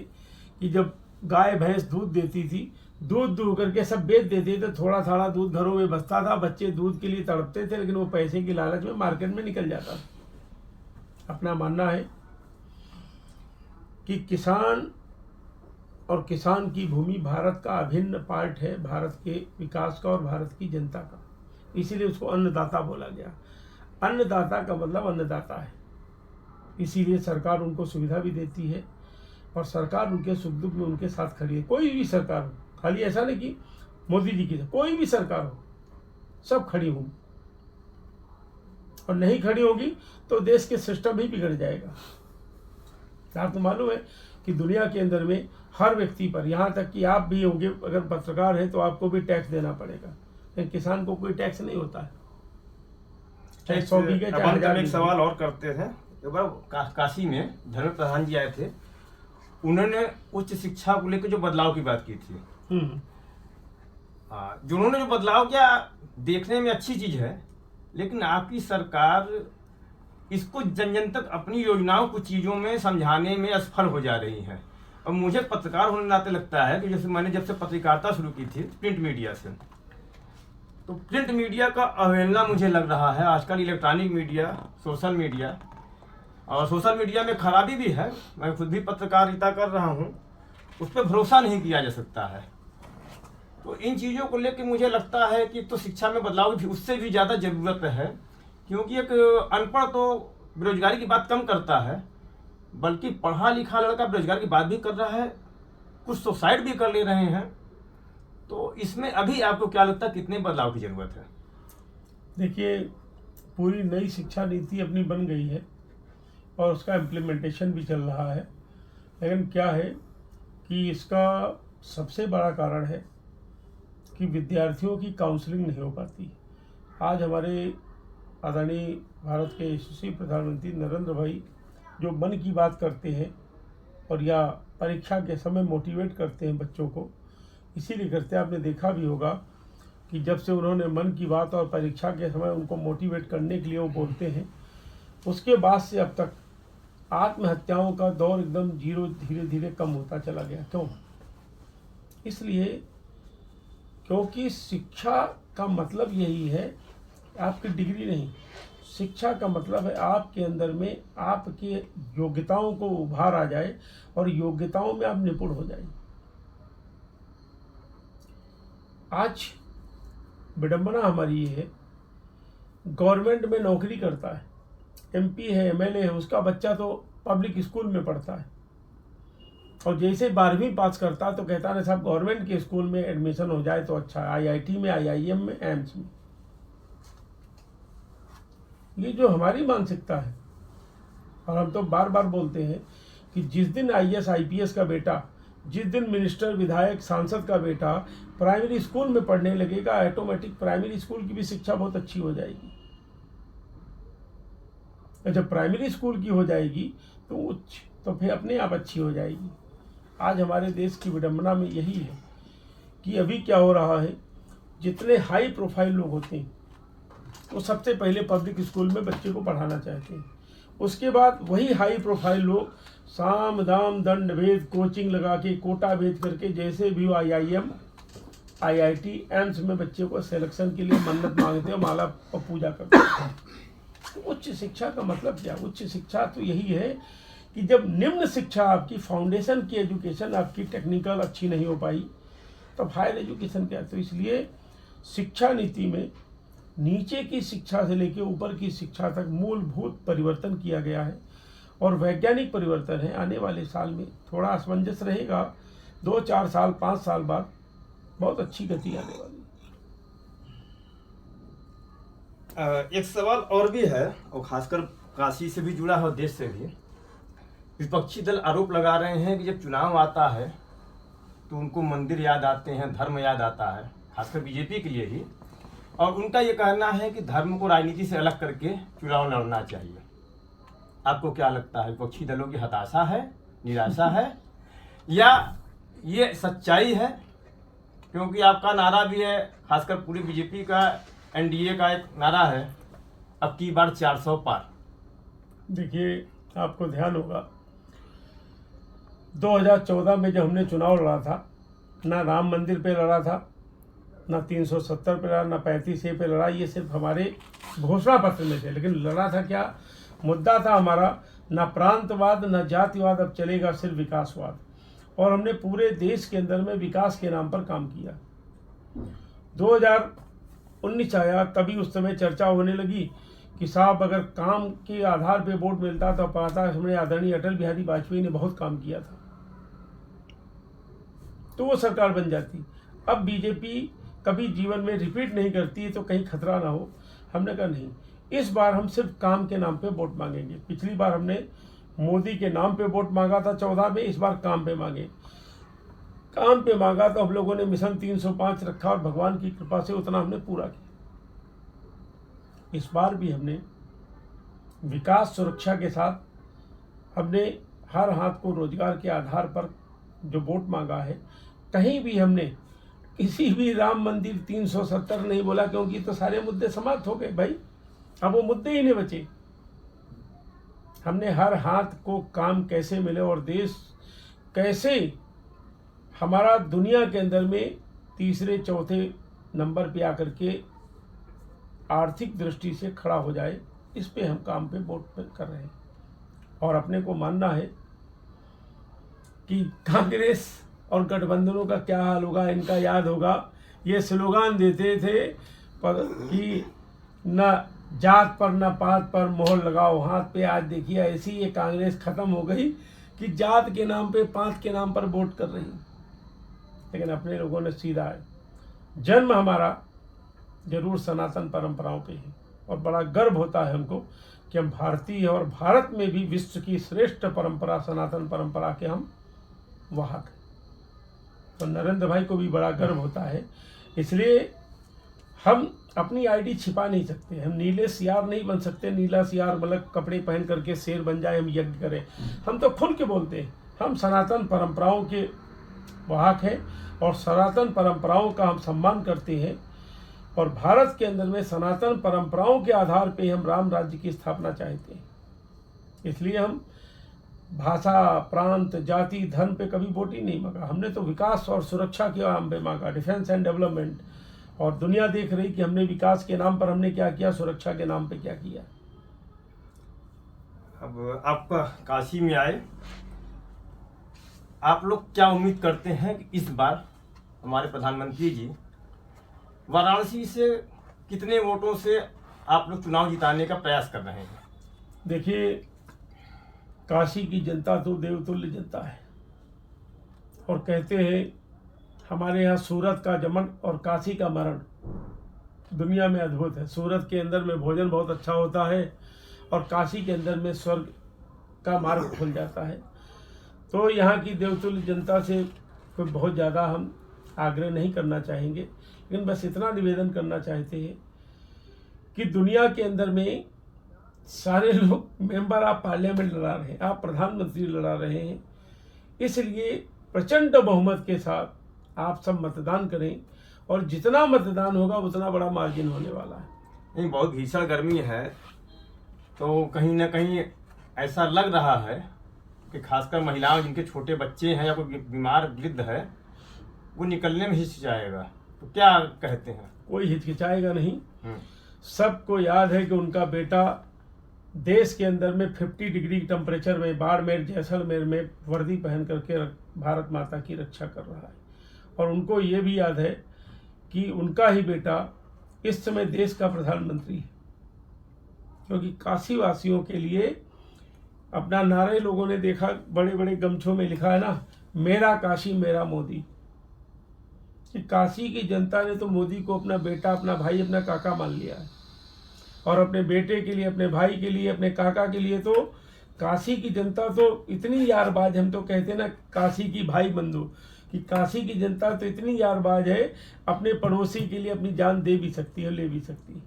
कि जब गाय भैंस दूध देती थी, दूध दूह करके सब बेच देते थे, थोड़ा थोड़ा दूध घरों में बचता था, बच्चे दूध के लिए तड़पते थे, लेकिन वो पैसे की लालच में मार्केट में निकल जाता था। अपना मानना है कि किसान और किसान की भूमि भारत का अभिन्न पार्ट है, भारत के विकास का और भारत की जनता का। इसीलिए उसको अन्नदाता बोला गया। अन्नदाता का मतलब अन्नदाता है। इसीलिए सरकार उनको सुविधा भी देती है और सरकार उनके सुख दुख में उनके साथ खड़ी है। कोई भी सरकार हो, खाली ऐसा नहीं कि मोदी जी की, कोई भी सरकार हो, सब खड़ी होंगी। और नहीं खड़ी होगी तो देश के सिस्टम ही बिगड़ जाएगा। आपको मालूम है कि दुनिया के अंदर में हर व्यक्ति पर, यहाँ तक कि आप भी होंगे, अगर पत्रकार है तो आपको भी टैक्स देना पड़ेगा, लेकिन किसान को कोई टैक्स नहीं होता है। चाहे 100 बीघे, चाहे 1000 एक सवाल और करते थे। एक बार काशी में धर्मेंद्र प्रधान जी आए थे, उन्होंने उच्च शिक्षा को लेकर जो बदलाव की बात की थी। जो उन्होंने जो बदलाव किया देखने में अच्छी चीज है, लेकिन आपकी सरकार इसको जन जन तक अपनी योजनाओं कुछ चीजों में समझाने में असफल हो जा रही है। और मुझे पत्रकार होने नाते लगता है कि जैसे मैंने जब से पत्रकारिता शुरू की थी प्रिंट मीडिया से, तो प्रिंट मीडिया का अवहेलना मुझे लग रहा है। आजकल इलेक्ट्रॉनिक मीडिया, सोशल मीडिया, और सोशल मीडिया में खराबी भी है। मैं खुद भी पत्रकारिता कर रहा हूँ, उस पर भरोसा नहीं किया जा सकता है। तो इन चीज़ों को लेकर मुझे लगता है कि तो शिक्षा में बदलाव की उससे भी ज़्यादा ज़रूरत है, क्योंकि एक अनपढ़ तो बेरोजगारी की बात कम करता है, बल्कि पढ़ा लिखा लड़का बेरोजगार की बात भी कर रहा है, कुछ सुसाइड भी कर ले रहे हैं। तो इसमें अभी आपको क्या लगता है कितने बदलाव की ज़रूरत है? देखिए, पूरी नई शिक्षा नीति अपनी बन गई है और उसका इम्प्लीमेंटेशन भी चल रहा है, लेकिन क्या है कि इसका सबसे बड़ा कारण है कि विद्यार्थियों की काउंसलिंग नहीं हो पाती। आज हमारे आदरणीय भारत के यशस्वी प्रधानमंत्री नरेंद्र भाई जो मन की बात करते हैं और या परीक्षा के समय मोटिवेट करते हैं बच्चों को, इसीलिए करते हैं। आपने देखा भी होगा कि जब से उन्होंने मन की बात और परीक्षा के समय उनको मोटिवेट करने के लिए वो बोलते हैं, उसके बाद से अब तक आत्महत्याओं का दौर एकदम जीरो धीरे धीरे कम होता चला गया। क्यों? इसलिए क्योंकि शिक्षा का मतलब यही है, आपकी डिग्री नहीं। शिक्षा का मतलब है आपके अंदर में आपके योग्यताओं को उभार आ जाए और योग्यताओं में आप निपुण हो जाए। आज विडंबना हमारी ये है, गवर्नमेंट में नौकरी करता है, एमपी है, एमएलए है, उसका बच्चा तो पब्लिक स्कूल में पढ़ता है और जैसे 12वीं पास करता है तो कहता है साहब गवर्नमेंट के स्कूल में एडमिशन हो जाए तो अच्छा है, आईआईटी में, आईआईएम में, एम्स में। ये जो हमारी मानसिकता है, और हम तो बार बार बोलते हैं कि जिस दिन आईएएस आईपीएस का बेटा, जिस दिन मिनिस्टर, विधायक, सांसद का बेटा प्राइमरी स्कूल में पढ़ने लगेगा, ऑटोमेटिक प्राइमरी स्कूल की भी शिक्षा बहुत अच्छी हो जाएगी। जब प्राइमरी स्कूल की हो जाएगी तो उच्च, तो फिर अपने आप अच्छी हो जाएगी। आज हमारे देश की विडंबना में यही है कि अभी क्या हो रहा है, जितने हाई प्रोफाइल लोग होते हैं वो सबसे पहले पब्लिक स्कूल में बच्चे को पढ़ाना चाहते हैं। उसके बाद वही हाई प्रोफाइल लोग साम दाम दंड भेद कोचिंग लगा के, कोटा भेज करके, जैसे भी वो आईआईएम, आईआईटी, एम्स में बच्चे को सिलेक्शन के लिए मन्नत मांगते हैं, माला और पूजा करते हैं। तो उच्च शिक्षा का मतलब क्या? उच्च शिक्षा तो यही है कि जब निम्न शिक्षा आपकी, फाउंडेशन की एजुकेशन आपकी टेक्निकल अच्छी नहीं हो पाई, तब हायर एजुकेशन क्या? तो इसलिए शिक्षा नीति में नीचे की शिक्षा से लेकर ऊपर की शिक्षा तक मूलभूत परिवर्तन किया गया है और वैज्ञानिक परिवर्तन है। आने वाले साल में थोड़ा असमंजस रहेगा, 2-4 साल, 5 साल बाद बहुत अच्छी गति आने वाली है। एक सवाल और भी है, और खासकर काशी से भी जुड़ा है और देश से भी। विपक्षी दल आरोप लगा रहे हैं कि जब चुनाव आता है तो उनको मंदिर याद आते हैं, धर्म याद आता है, खासकर बीजेपी के लिए ही। और उनका ये कहना है कि धर्म को राजनीति से अलग करके चुनाव लड़ना चाहिए। आपको क्या लगता है, विपक्षी दलों की हताशा है, निराशा है, या ये सच्चाई है? क्योंकि आपका नारा भी है, खासकर पूरी बीजेपी का, एनडीए का एक नारा है, अब की बार 400 पार। देखिए, आपको ध्यान होगा 2014 में जब हमने चुनाव लड़ा था, ना राम मंदिर पे लड़ा था, ना 370 पे लड़ा, ना 35A पे लड़ा। ये सिर्फ हमारे घोषणा पत्र में थे, लेकिन लड़ा था क्या? मुद्दा था हमारा ना प्रांतवाद, ना जातिवाद, अब चलेगा सिर्फ विकासवाद। और हमने पूरे देश के अंदर में विकास के नाम पर काम किया। 2019 आया, तभी उस समय चर्चा होने लगी कि साहब अगर काम के आधार पे वोट मिलता तो पता हमने आदरणीय अटल बिहारी वाजपेयी ने बहुत काम किया था, तो वो सरकार बन जाती। अब बीजेपी कभी जीवन में रिपीट नहीं करती तो कहीं खतरा ना हो। हमने कहा नहीं, इस बार हम सिर्फ काम के नाम पे वोट मांगेंगे। पिछली बार हमने मोदी के नाम पे वोट मांगा था 14 में, इस बार काम पे मांगे। काम पे मांगा तो हम लोगों ने मिशन 305 रखा और भगवान की कृपा से उतना हमने पूरा किया। इस बार भी हमने विकास सुरक्षा के साथ हमने हर हाथ को रोजगार के आधार पर जो वोट मांगा है। कहीं भी हमने किसी भी राम मंदिर 370 नहीं बोला, क्योंकि तो सारे मुद्दे समाप्त हो गए भाई, अब वो मुद्दे ही नहीं बचे। हमने हर हाथ को काम कैसे मिले और देश कैसे हमारा दुनिया के अंदर में तीसरे चौथे नंबर पे आकर के आर्थिक दृष्टि से खड़ा हो जाए, इस पे हम काम पे वोट पे कर रहे हैं। और अपने को मानना है कि कांग्रेस और गठबंधनों का क्या हाल होगा, इनका याद होगा, ये स्लोगान देते थे कि न जात पर न पात पर मोहर लगाओ हाथ पे। आज देखिए ऐसी ये कांग्रेस खत्म हो गई कि जात के नाम पे, पात के नाम पर वोट कर रही। लेकिन अपने लोगों ने सीधा है, जन्म हमारा जरूर सनातन परंपराओं पे है और बड़ा गर्व होता है हमको कि हम भारतीय हैं और भारत में भी विश्व की श्रेष्ठ परंपरा सनातन परंपरा के हम वाहक हैं। तो नरेंद्र भाई को भी बड़ा गर्व होता है। इसलिए हम अपनी आईडी छिपा नहीं सकते, हम नीले सियार नहीं बन सकते। नीला सियार मतलब कपड़े पहन करके शेर बन जाए, हम यज्ञ करें। हम तो खुल के बोलते हैं, हम सनातन परंपराओं के वाहक हैं और सनातन परंपराओं का हम सम्मान करते हैं। और भारत के अंदर में सनातन परंपराओं के आधार पे हम राम राज्य की स्थापना चाहते हैं। इसलिए हम भाषा, प्रांत, जाति, धर्म पे कभी वोट ही नहीं मांगा। हमने तो विकास और सुरक्षा के नाम पे मांगा, डिफेंस एंड डेवलपमेंट। और दुनिया देख रही कि हमने विकास के नाम पर हमने क्या किया, सुरक्षा के नाम पे क्या किया। अब आपका काशी में आए, आप लोग क्या उम्मीद करते हैं कि इस बार हमारे प्रधानमंत्री जी वाराणसी से कितने वोटों से आप लोग चुनाव जिताने का प्रयास कर रहे हैं? देखिए, काशी की जनता तो देवतुल्य जनता है और कहते हैं हमारे यहाँ सूरत का जमन और काशी का मरण दुनिया में अद्भुत है। सूरत के अंदर में भोजन बहुत अच्छा होता है और काशी के अंदर में स्वर्ग का मार्ग खुल जाता है। तो यहाँ की देवतुल्य जनता से कोई बहुत ज़्यादा हम आग्रह नहीं करना चाहेंगे, लेकिन बस इतना निवेदन करना चाहते हैं कि दुनिया के अंदर में सारे लोग मेंबर ऑफ पार्लियामेंट लड़ा रहे हैं, आप प्रधानमंत्री लड़ा रहे हैं। इसलिए प्रचंड बहुमत के साथ आप सब मतदान करें और जितना मतदान होगा उतना बड़ा मार्जिन होने वाला है। नहीं, बहुत भीषण गर्मी है, तो कहीं ना कहीं ऐसा लग रहा है कि खासकर महिलाओं जिनके छोटे बच्चे हैं या कोई बीमार वृद्ध है, वो निकलने में हिचकिचाएगा। तो क्या कहते हैं? कोई हिचकिचाएगा नहीं। सबको याद है कि उनका बेटा देश के अंदर में 50 डिग्री टेम्परेचर में बाड़मेर, जैसलमेर में वर्दी पहन करके भारत माता की रक्षा कर रहा है। और उनको ये भी याद है कि उनका ही बेटा इस समय देश का प्रधानमंत्री है, क्योंकि काशी वासियों के लिए अपना नारे लोगों ने देखा, बड़े बड़े गमछों में लिखा है ना, मेरा काशी मेरा मोदी। कि काशी की जनता ने तो मोदी को अपना बेटा, अपना भाई, अपना काका मान लिया है। और अपने बेटे के लिए, अपने भाई के लिए, अपने काका के लिए तो काशी की जनता तो इतनी यारबाज, हम तो कहते हैं ना काशी की भाई बंधु, कि काशी की जनता तो इतनी यारबाज है, अपने पड़ोसी के लिए अपनी जान दे भी सकती है, ले भी सकती है।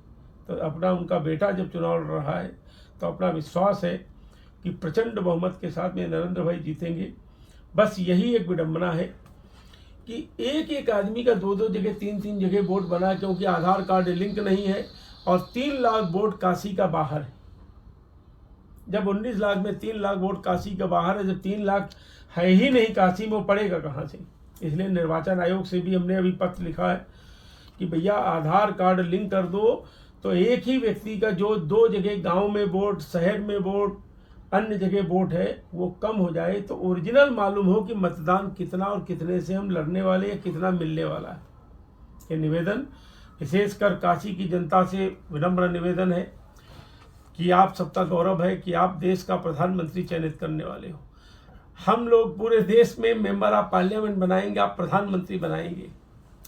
तो अपना उनका बेटा जब चुनाव लड़ रहा है तो अपना विश्वास है कि प्रचंड बहुमत के साथ में नरेंद्र भाई जीतेंगे। बस यही एक विडंबना है कि एक एक आदमी का 2-2 जगह, 3-3 जगह वोट बना, क्योंकि आधार कार्ड लिंक नहीं है और 3 लाख वोट काशी का बाहर है। जब 19 लाख में 3 लाख वोट काशी का बाहर है, जब 3 लाख है ही नहीं काशी में, वो पड़ेगा कहाँ से? इसलिए निर्वाचन आयोग से भी हमने अभी पत्र लिखा है कि भैया आधार कार्ड लिंक कर दो, तो एक ही व्यक्ति का जो 2 जगह गांव में वोट, शहर में वोट, अन्य जगह वोट है, वो कम हो जाए, तो ओरिजिनल मालूम हो कि मतदान कितना और कितने से हम लड़ने वाले या कितना मिलने वाला है। ये निवेदन विशेषकर काशी की जनता से विनम्र निवेदन है कि आप सबका गौरव है कि आप देश का प्रधानमंत्री चयनित करने वाले हो। हम लोग पूरे देश में मेंबर ऑफ पार्लियामेंट बनाएंगे, आप प्रधानमंत्री बनाएंगे।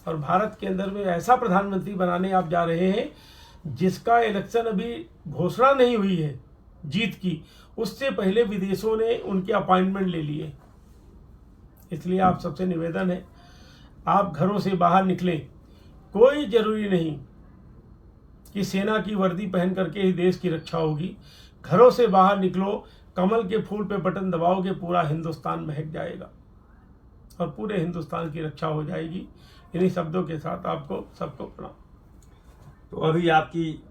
और भारत के अंदर में ऐसा प्रधानमंत्री बनाने आप जा रहे हैं जिसका इलेक्शन अभी घोषणा नहीं हुई है जीत की, उससे पहले विदेशों ने उनके अपॉइंटमेंट ले लिए। इसलिए आप सबसे निवेदन है, आप घरों से बाहर निकलें। कोई जरूरी नहीं कि सेना की वर्दी पहन करके ही देश की रक्षा होगी। घरों से बाहर निकलो, कमल के फूल पे बटन दबाओगे, पूरा हिंदुस्तान महक जाएगा और पूरे हिंदुस्तान की रक्षा हो जाएगी। इन्हीं शब्दों के साथ आपको सबको प्रणाम। तो अभी आपकी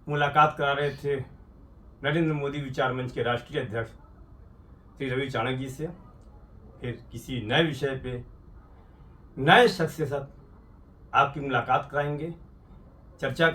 मुलाकात करा रहे थे नरेंद्र मोदी विचार मंच के राष्ट्रीय अध्यक्ष श्री रवि चाणक्य जी से। फिर किसी नए विषय पे नए शख्स के साथ आपकी मुलाकात कराएंगे, चर्चा